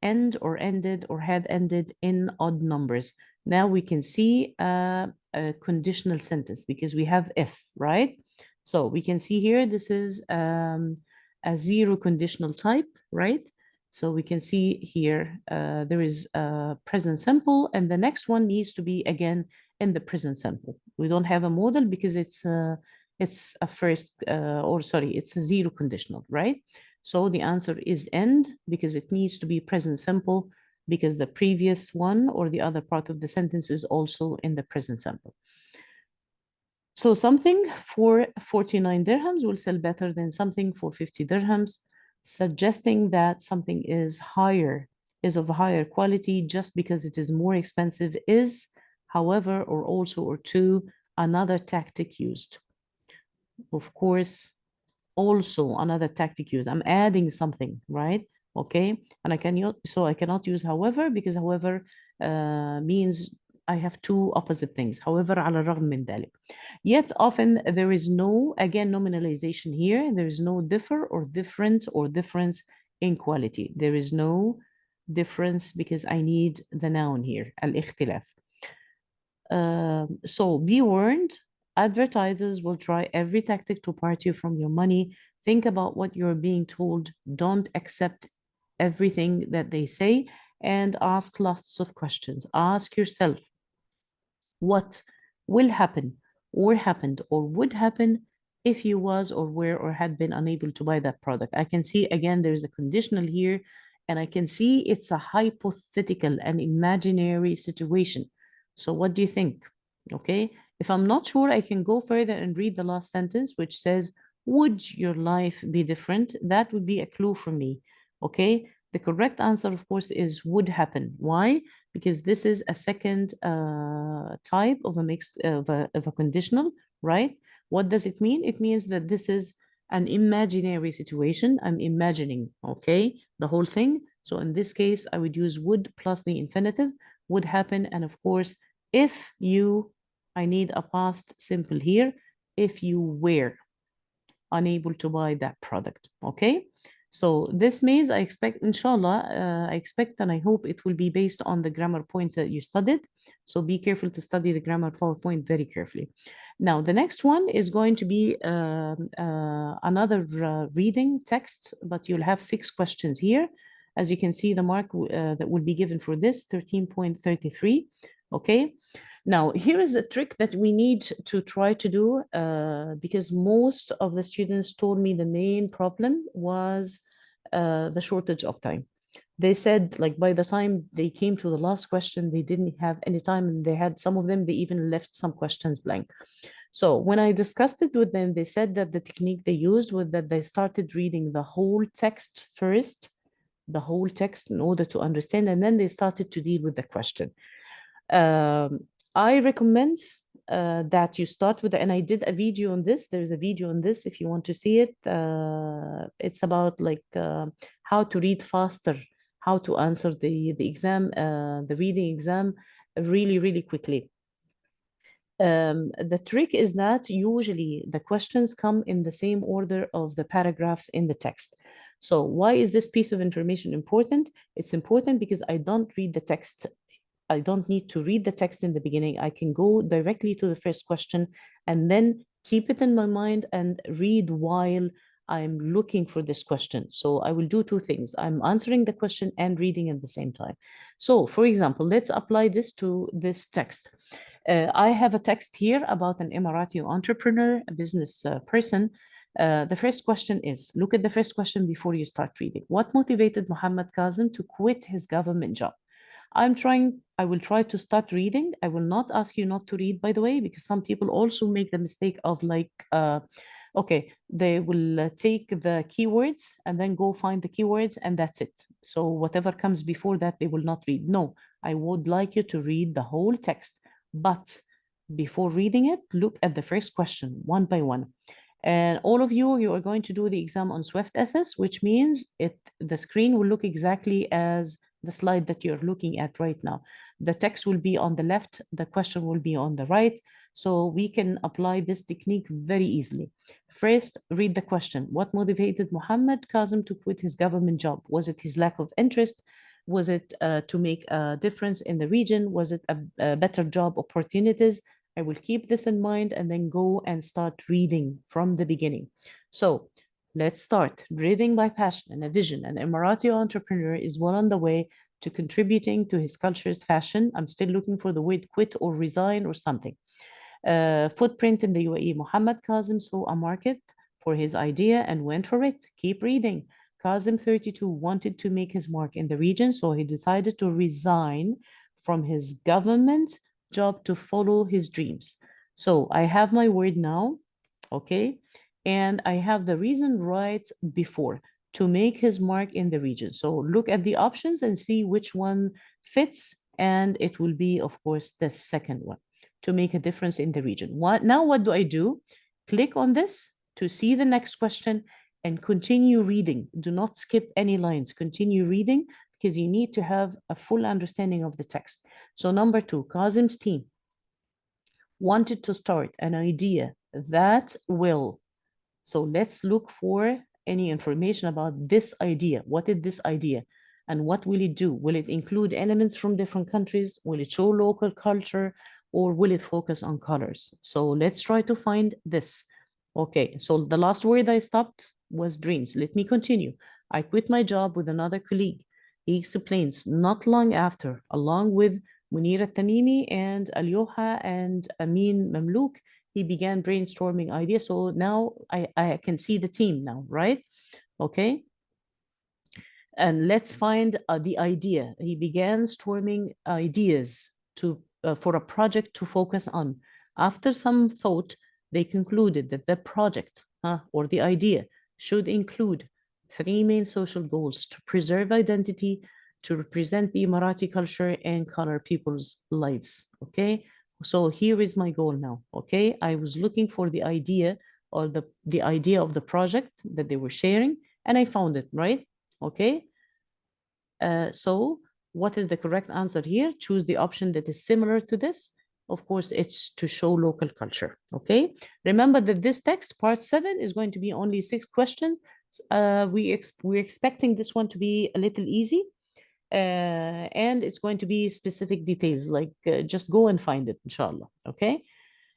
end or ended or had ended in odd numbers. Now we can see a conditional sentence because we have if, right? So we can see here, this is a zero conditional type, right? So we can see here, there is a present simple, and the next one needs to be again in the present simple. We don't have a modal because it's a first, it's a zero conditional, right? So the answer is end because it needs to be present simple because the previous one or the other part of the sentence is also in the present simple. So something for 49 dirhams will sell better than something for 50 dirhams, suggesting that something is higher is of higher quality just because it is more expensive is, however, or also, or to, another tactic used. Of course, also another tactic used. I'm adding something, right? Okay, and I cannot use however, because however means I have two opposite things. However, على الرغم من ذلك. Yet often there is no, again, nominalization here. There is no differ or different or difference in quality. There is no difference because I need the noun here, الاختلاف. So be warned, advertisers will try every tactic to part you from your money. Think about what you're being told. Don't accept everything that they say, and ask lots of questions. Ask yourself, what will happen or happened or would happen if you was or were or had been unable to buy that product? I can see, again, there's a conditional here, and I can see it's a hypothetical and imaginary situation. So what do you think? Okay, if I'm not sure, I can go further and read the last sentence, which says, would your life be different? That would be a clue for me. Okay, the correct answer, of course, is would happen. Why? Because this is a second type of a mixed of a conditional, right? What does it mean? It means that this is an imaginary situation. I'm imagining, okay, the whole thing. So in this case, I would use would plus the infinitive, would happen. And of course, if you, I need a past simple here, if you were unable to buy that product, okay? So this means I expect, inshallah, I expect and I hope it will be based on the grammar points that you studied. So be careful to study the grammar PowerPoint very carefully. Now, the next one is going to be another reading text, but you'll have 6 questions here. As you can see, the mark that will be given for this, 13.33, okay? Now, here is a trick that we need to try to do because most of the students told me the main problem was the shortage of time. They said, like, by the time they came to the last question, they didn't have any time, and they had some of them, they even left some questions blank. So when I discussed it with them, they said that the technique they used was that they started reading the whole text first, the whole text in order to understand, and then they started to deal with the question. I recommend that you start with, and I did a video on this. There's a video on this if you want to see it. It's about like how to read faster, how to answer the exam, the reading exam really, really quickly. The trick is that usually the questions come in the same order of the paragraphs in the text. So why is this piece of information important? It's important because I don't read the text. I don't need to read the text in the beginning. I can go directly to the first question and then keep it in my mind and read while I'm looking for this question. So I will do 2 things. I'm answering the question and reading at the same time. So for example, let's apply this to this text. I have a text here about an Emirati entrepreneur, a business person. The first question is, look at the first question before you start reading. What motivated Muhammad Kazim to quit his government job? I will try to start reading. I will not ask you not to read, by the way, because some people also make the mistake of like, okay, they will take the keywords and then go find the keywords and that's it. So whatever comes before that, they will not read. No, I would like you to read the whole text, but before reading it, look at the first question one by one. And all of you are going to do the exam on Swift SS, which means the screen will look exactly as the slide that you're looking at right now. The text will be on the left, the question will be on the right, so we can apply this technique very easily. First, read the question. What motivated Muhammad Kazim to quit his government job? Was it his lack of interest? Was it to make a difference in the region? Was it a better job opportunities? I will keep this in mind and then go and start reading from the beginning. So let's start. Reading by passion and a vision. An Emirati entrepreneur is well on the way to contributing to his culture's fashion. I'm still looking for the word quit or resign or something. Footprint in the UAE. Muhammad Kazim saw a market for his idea and went for it. Keep reading. Kazim, 32, wanted to make his mark in the region, so he decided to resign from his government job to follow his dreams. So I have my word now, okay? And I have the reason right before. to make his mark in the region. So look at the options and see which one fits, and it will be, of course, the second one, to make a difference in the region. Now what do I do? Click on this to see the next question and continue reading. Do not skip any lines. Continue reading because you need to have a full understanding of the text. So number 2, Kazim's team wanted to start an idea that will. So let's look for any information about this idea. What is this idea? And what will it do? Will it include elements from different countries? Will it show local culture? Or will it focus on colors? So let's try to find this. Okay, so the last word I stopped was dreams. Let me continue. I quit my job with another colleague. He explains, not long after, along with Munir al-Tamimi and Al-Yoha and Amin Mamlouk, he began brainstorming ideas. So now I can see the team now, right? Okay. And let's find the idea. He began storming ideas for a project to focus on. After some thought, they concluded that the project or the idea should include 3 main social goals: to preserve identity, to represent the Emirati culture, and color people's lives. Okay, so here is my goal now. Okay, I was looking for the idea or the idea of the project that they were sharing, and I found it, right? Okay, so what is the correct answer here? Choose the option that is similar to this. Of course, it's to show local culture. Okay, remember that this text, part 7, is going to be only 6 questions. We're expecting this one to be a little easy, and it's going to be specific details, like just go and find it, inshallah. Okay,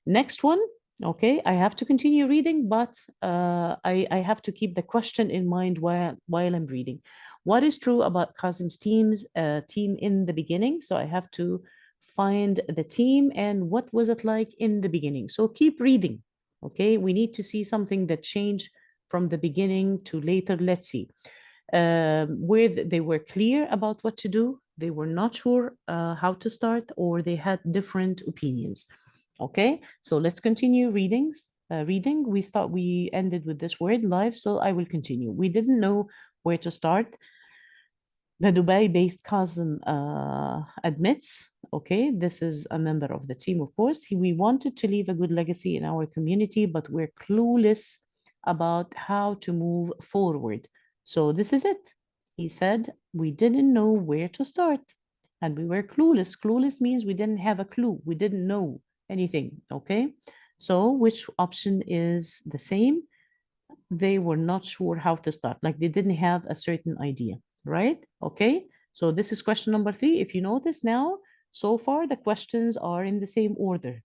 next one. Okay, I have to continue reading, but I have to keep the question in mind while I'm reading. What is true about Kazim's team in the beginning? So I have to find the team and what was it like in the beginning. So keep reading. Okay, we need to see something that changed from the beginning to later. Let's see. Where they were clear about what to do, they were not sure how to start, or they had different opinions. Okay, so let's continue reading. We ended with this word live, so I will continue. We didn't know where to start. The Dubai-based Kazim admits, okay, this is a member of the team, of course. We wanted to leave a good legacy in our community, but we're clueless about how to move forward. So this is it. He said, we didn't know where to start, and we were clueless. Clueless means we didn't have a clue. We didn't know anything, okay? So which option is the same? They were not sure how to start, like they didn't have a certain idea, right? Okay, so this is question number 3. If you notice now, so far the questions are in the same order.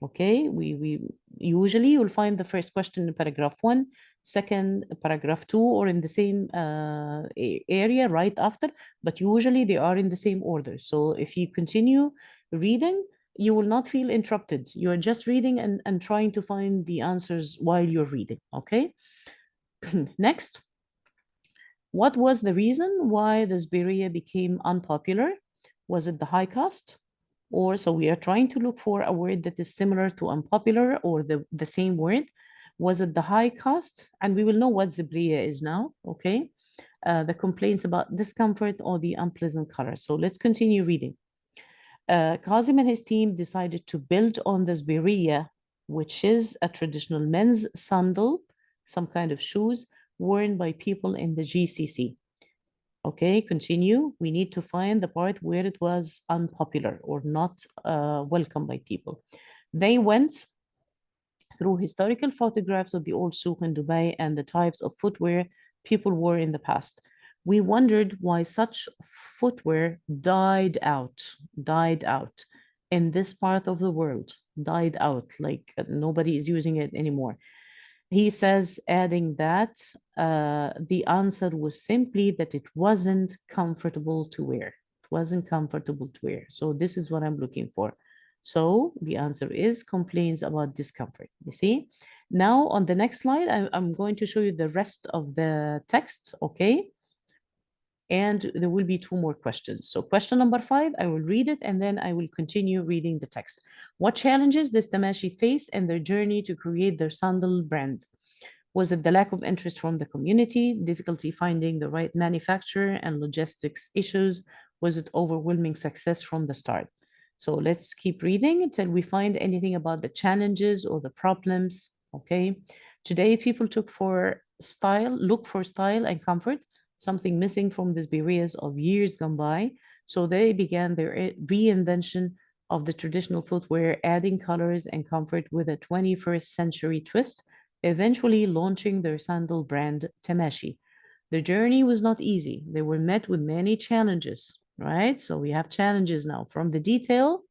Okay, we usually you'll find the first question in paragraph 1, second paragraph 2, or in the same area right after, but usually they are in the same order. So if you continue reading, you will not feel interrupted. You're just reading and trying to find the answers while you're reading, okay? Next, what was the reason why the Sbiriyya became unpopular? Was it the high cost? Or so we are trying to look for a word that is similar to unpopular or the same word. Was it the high cost? And we will know what Sbiriyya is now, okay? The complaints about discomfort or the unpleasant color. So let's continue reading. Kazim and his team decided to build on the Sbiriyya, which is a traditional men's sandal, some kind of shoes worn by people in the GCC. Okay, continue. We need to find the part where it was unpopular or not welcome by people. They went through historical photographs of the old souk in Dubai and the types of footwear people wore in the past. We wondered why such footwear died out in this part of the world, died out, like nobody is using it anymore. He says, adding that the answer was simply that it wasn't comfortable to wear. It wasn't comfortable to wear. So this is what I'm looking for. So the answer is complaints about discomfort. You see? Now on the next slide, I'm going to show you the rest of the text, okay? And there will be 2 more questions. So question number 5, I will read it and then I will continue reading the text. What challenges does Tamashi face in their journey to create their sandal brand? Was it the lack of interest from the community, difficulty finding the right manufacturer, and logistics issues? Was it overwhelming success from the start? So let's keep reading until we find anything about the challenges or the problems. Okay. Today, people look for style and comfort, something missing from these barriers of years gone by. So they began their reinvention of the traditional footwear, adding colors and comfort with a 21st century twist, eventually launching their sandal brand Tamashi. The journey was not easy. They were met with many challenges, right? So we have challenges now from the detail,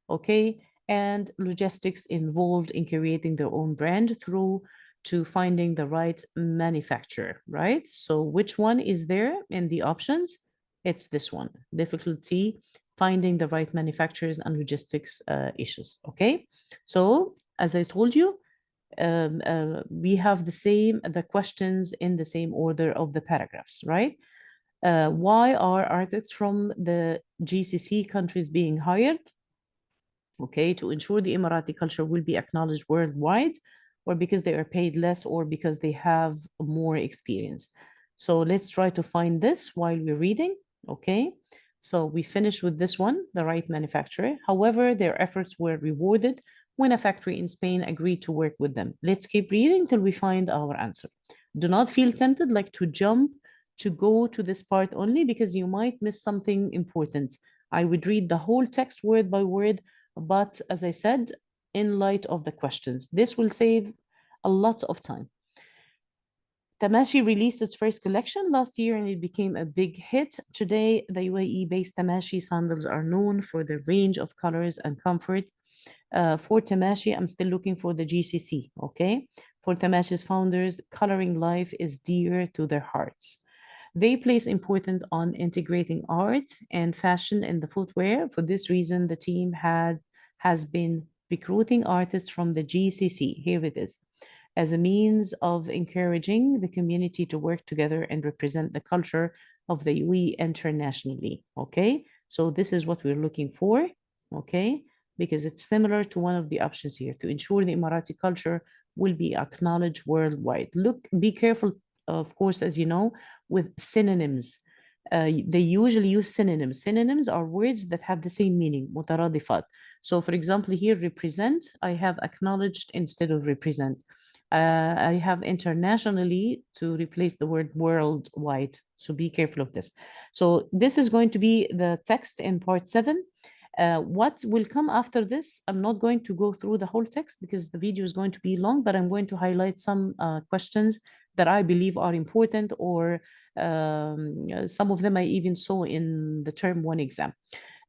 okay, and logistics involved in creating their own brand through to finding the right manufacturer, right? So which one is there in the options? It's this one, difficulty finding the right manufacturers and logistics issues, okay? So as I told you, we have the questions in the same order of the paragraphs, right? Why are artists from the GCC countries being hired? Okay, to ensure the Emirati culture will be acknowledged worldwide, or because they are paid less, or because they have more experience. So let's try to find this while we're reading, okay? So we finished with this one, the right manufacturer. However, their efforts were rewarded when a factory in Spain agreed to work with them. Let's keep reading till we find our answer. Do not feel tempted like to jump to go to this part only because you might miss something important. I would read the whole text word by word, but as I said, in light of the questions, this will save a lot of time. Tamashi released its first collection last year and it became a big hit. Today, the UAE-based Tamashi sandals are known for their range of colors and comfort. For Tamashi, I'm still looking for the GCC, okay? For Tamashi's founders, coloring life is dear to their hearts. They place importance on integrating art and fashion in the footwear. For this reason, the team has been recruiting artists from the GCC, here it is, as a means of encouraging the community to work together and represent the culture of the UAE internationally, okay? So this is what we're looking for, okay? Because it's similar to one of the options here, to ensure the Emirati culture will be acknowledged worldwide. Look, be careful, of course, as you know, with synonyms. They usually use synonyms. Synonyms are words that have the same meaning, مترادفات. So for example, here, represent, I have acknowledged instead of represent. I have internationally to replace the word worldwide. So be careful of this. So this is going to be the text in part 7. What will come after this? I'm not going to go through the whole text because the video is going to be long, but I'm going to highlight some questions that I believe are important, or some of them I even saw in the term 1 exam.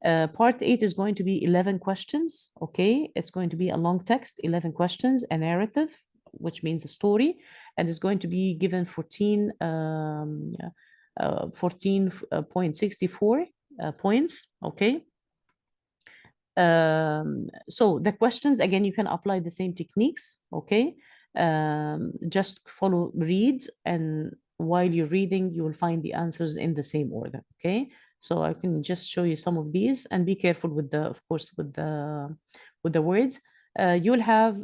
Part 8 is going to be 11 questions, okay? It's going to be a long text, 11 questions, a narrative, which means a story, and it's going to be given 14.64 points, okay? So the questions, again, you can apply the same techniques, okay? Just read, and while you're reading, you will find the answers in the same order, okay? So I can just show you some of these, and be careful with the, of course, with the words. You will have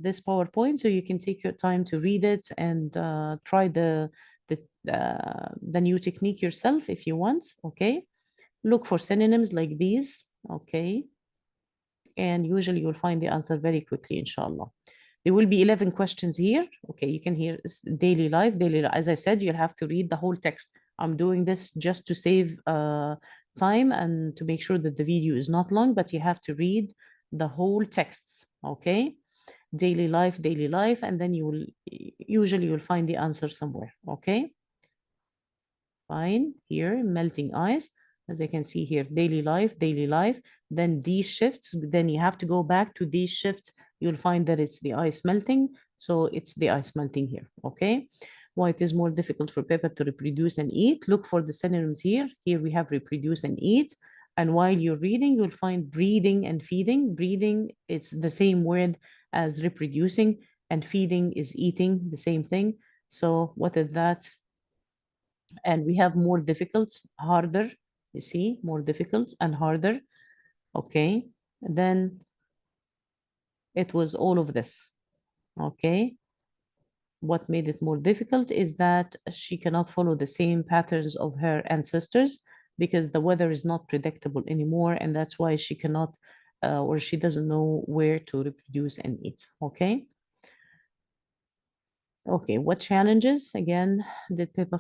this PowerPoint, so you can take your time to read it and try the new technique yourself if you want, okay? Look for synonyms like these, okay? And usually you'll find the answer very quickly, inshallah. There will be 11 questions here. Okay, you can hear daily life. As I said, you'll have to read the whole text. I'm doing this just to save time and to make sure that the video is not long, but you have to read the whole text, okay? Daily life, and then you'll find the answer somewhere, okay? Fine, here, melting ice. As I can see here, daily life, then these shifts, then you have to go back to these shifts. You'll find that it's the ice melting. So it's the ice melting here, okay? Why it is more difficult for Pepper to reproduce and eat. Look for the synonyms here. Here we have reproduce and eat. And while you're reading, you'll find breeding and feeding. Breeding, it's the same word as reproducing, and feeding is eating, the same thing. So what is that? And we have more difficult, harder, you see, more difficult and harder, okay? Then it was all of this, okay? what made it more difficult is that she cannot follow the same patterns of her ancestors because the weather is not predictable anymore, and that's why she cannot or she doesn't know where to reproduce and eat. Okay. Okay, what challenges again did Peppa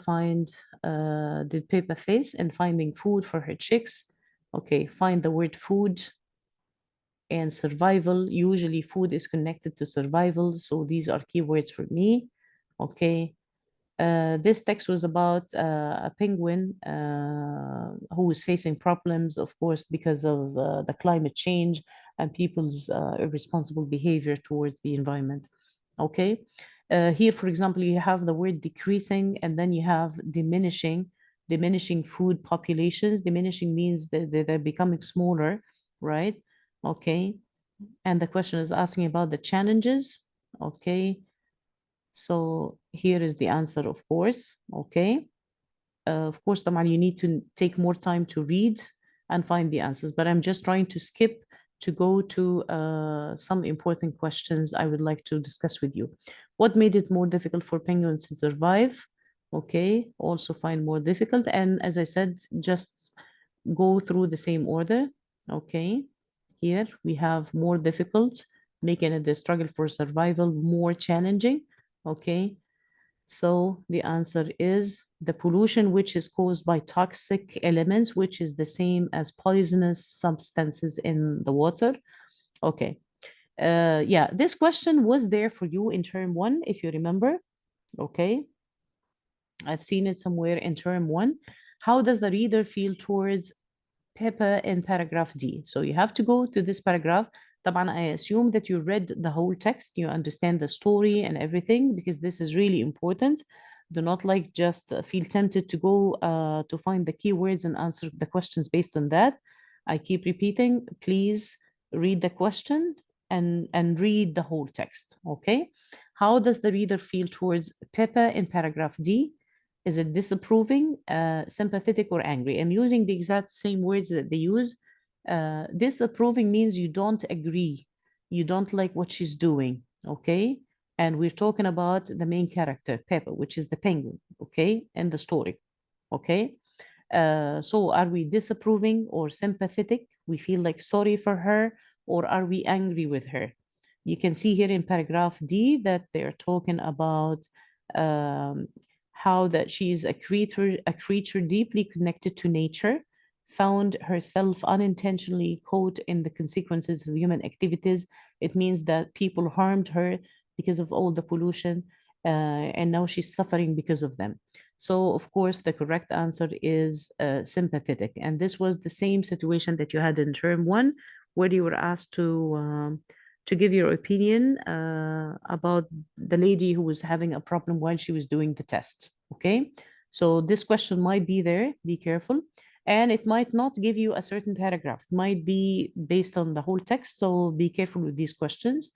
face in finding food for her chicks? Okay, find the word food and survival. Usually food is connected to survival, so these are keywords for me. Okay. This text was about a penguin who is facing problems, of course, because of the climate change and people's irresponsible behavior towards the environment. Okay. Here, for example, you have the word decreasing, and then you have diminishing food populations. Diminishing means that they're becoming smaller, right? Okay. And the question is asking about the challenges. Okay. So here is the answer, of course. Okay. Of course, طبعا you need to take more time to read and find the answers, but I'm just trying to skip to go to some important questions I would like to discuss with you. What made it more difficult for penguins to survive? Okay, also find more difficult. And as I said, just go through the same order. Okay, here we have more difficult, making it the struggle for survival more challenging. Okay, so the answer is the pollution, which is caused by toxic elements, which is the same as poisonous substances in the water. Okay. Yeah, this question was there for you in term one, if you remember. Okay. I've seen it somewhere in term one. How does the reader feel towards Peppa in paragraph D? So you have to go to this paragraph. طبعا I assume that you read the whole text, you understand the story and everything, because this is really important. Do not like just feel tempted to go to find the keywords and answer the questions based on that. I keep repeating, please read the question and read the whole text, okay? How does the reader feel towards Peppa in paragraph D? Is it disapproving, sympathetic, or angry? I'm using the exact same words that they use. Disapproving means you don't agree, you don't like what she's doing, okay? And we're talking about the main character, Peppa, which is the penguin, okay, in the story, okay? So are we disapproving or sympathetic? We feel like sorry for her, or are we angry with her? You can see here in paragraph D that they're talking about um, how that she is a creature deeply connected to nature, found herself unintentionally caught in the consequences of human activities. It means that people harmed her because of all the pollution, and now she's suffering because of them. So, of course, the correct answer is sympathetic. And this was the same situation that you had in term one, where you were asked to give your opinion about the lady who was having a problem while she was doing the test. Okay, so this question might be there, be careful. And it might not give you a certain paragraph, it might be based on the whole text. So be careful with these questions.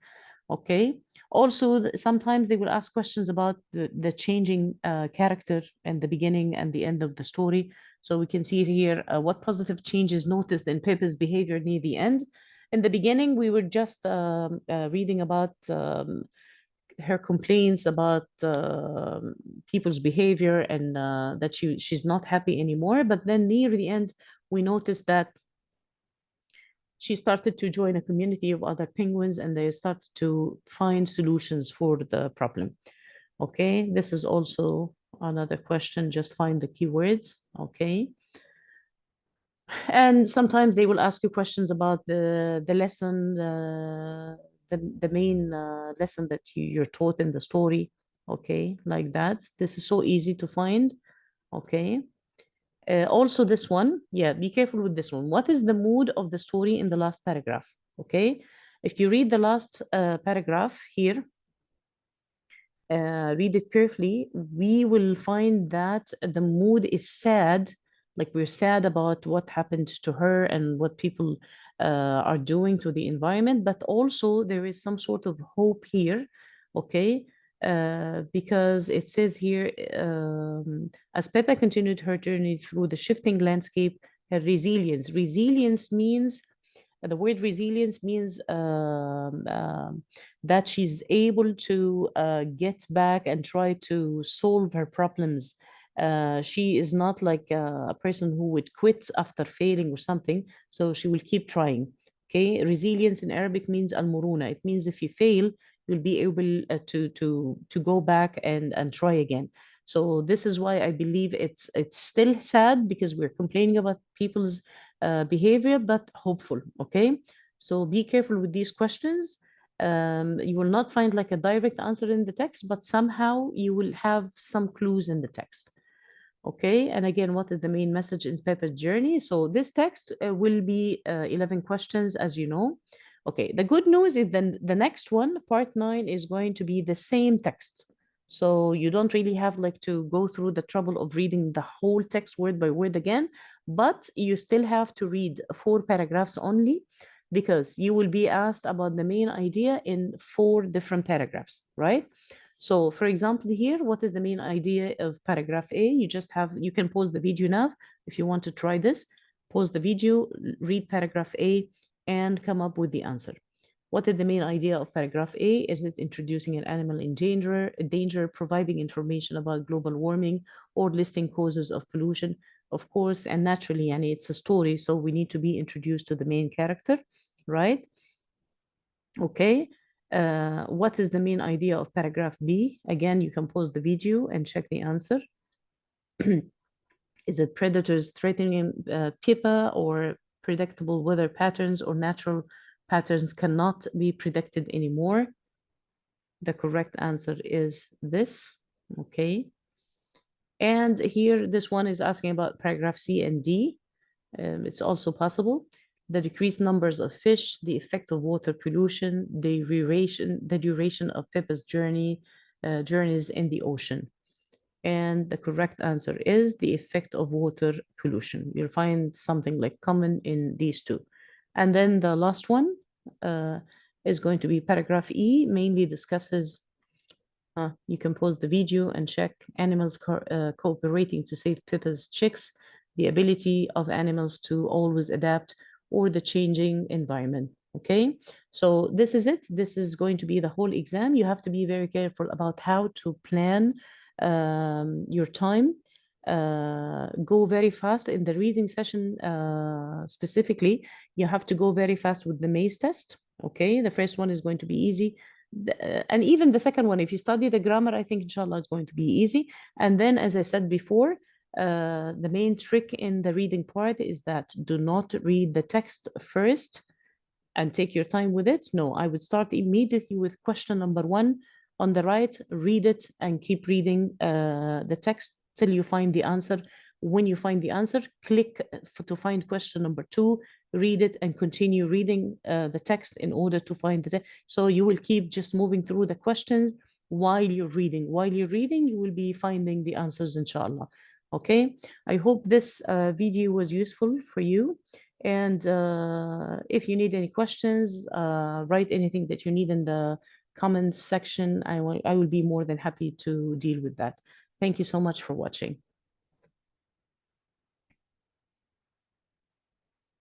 Okay, also sometimes they will ask questions about the changing character and the beginning and the end of the story. So we can see here what positive changes noticed in Peppa's behavior near the end. In the beginning, we were just reading about her complaints about people's behavior and that she's not happy anymore. But then near the end, we noticed that she started to join a community of other penguins and they started to find solutions for the problem. Okay, this is also another question, just find the keywords. Okay. And sometimes they will ask you questions about the lesson, the main lesson that you're taught in the story. Okay, like that. This is so easy to find. Okay. Also this one, yeah, be careful with this one. What is the mood of the story in the last paragraph? Okay, if you read the last paragraph here, read it carefully, we will find that the mood is sad, like we're sad about what happened to her and what people are doing to the environment, but also there is some sort of hope here, okay? Because it says here, as Peppa continued her journey through the shifting landscape, her resilience. Resilience means The word resilience means that she's able to get back and try to solve her problems. She is not like a person who would quit after failing or something, so she will keep trying. Okay, resilience in Arabic means al-muruna. It means if you fail, you'll be able to go back and try again. So this is why I believe it's still sad because we're complaining about people's behavior, but hopeful. Okay, so be careful with these questions. You will not find like a direct answer in the text, but somehow you will have some clues in the text. Okay, and again, what is the main message in Pepper's journey? So this text will be 11 questions, as you know. Okay, the good news is then the next one, part 9, is going to be the same text. So you don't really have like to go through the trouble of reading the whole text word by word again, but you still have to read 4 paragraphs only because you will be asked about the main idea in 4 different paragraphs, right? So for example, here, what is the main idea of paragraph A? You can pause the video now if you want to try this. Pause the video, read paragraph A, and come up with the answer. What is the main idea of paragraph A? Is it introducing an animal in danger, providing information about global warming, or listing causes of pollution? Of course, and naturally, and it's a story, so we need to be introduced to the main character, right? Okay. What is the main idea of paragraph B? Again, you can pause the video and check the answer. Is it predators threatening Pippa, or predictable weather patterns or natural patterns cannot be predicted anymore? The correct answer is this. Okay. And here, this one is asking about paragraph C and D. It's also possible. The decreased numbers of fish, the effect of water pollution, the duration of Pippa's journeys in the ocean. And the correct answer is the effect of water pollution. You'll find something like common in these two. And then the last one is going to be paragraph E, mainly discusses, you can pause the video and check animals cooperating to save Pippa's chicks, the ability of animals to always adapt, or the changing environment. Okay, so this is it. This is going to be the whole exam. You have to be very careful about how to plan your time. Go very fast in the reading session. Specifically, you have to go very fast with the maze test. Okay, the first one is going to be easy. And even the second one, if you study the grammar, I think inshallah it's going to be easy. And then, as I said before, the main trick in the reading part is that do not read the text first and take your time with it. No, I would start immediately with question number 1 on the right, read it and keep reading the text till you find the answer. When you find the answer, click to find question number 2, read it and continue reading the text in order to find the text. So you will keep just moving through the questions while you're reading. While you're reading, you will be finding the answers, inshallah. Okay, I hope this video was useful for you. And if you need any questions, write anything that you need in the comments section. I will be more than happy to deal with that. Thank you so much for watching.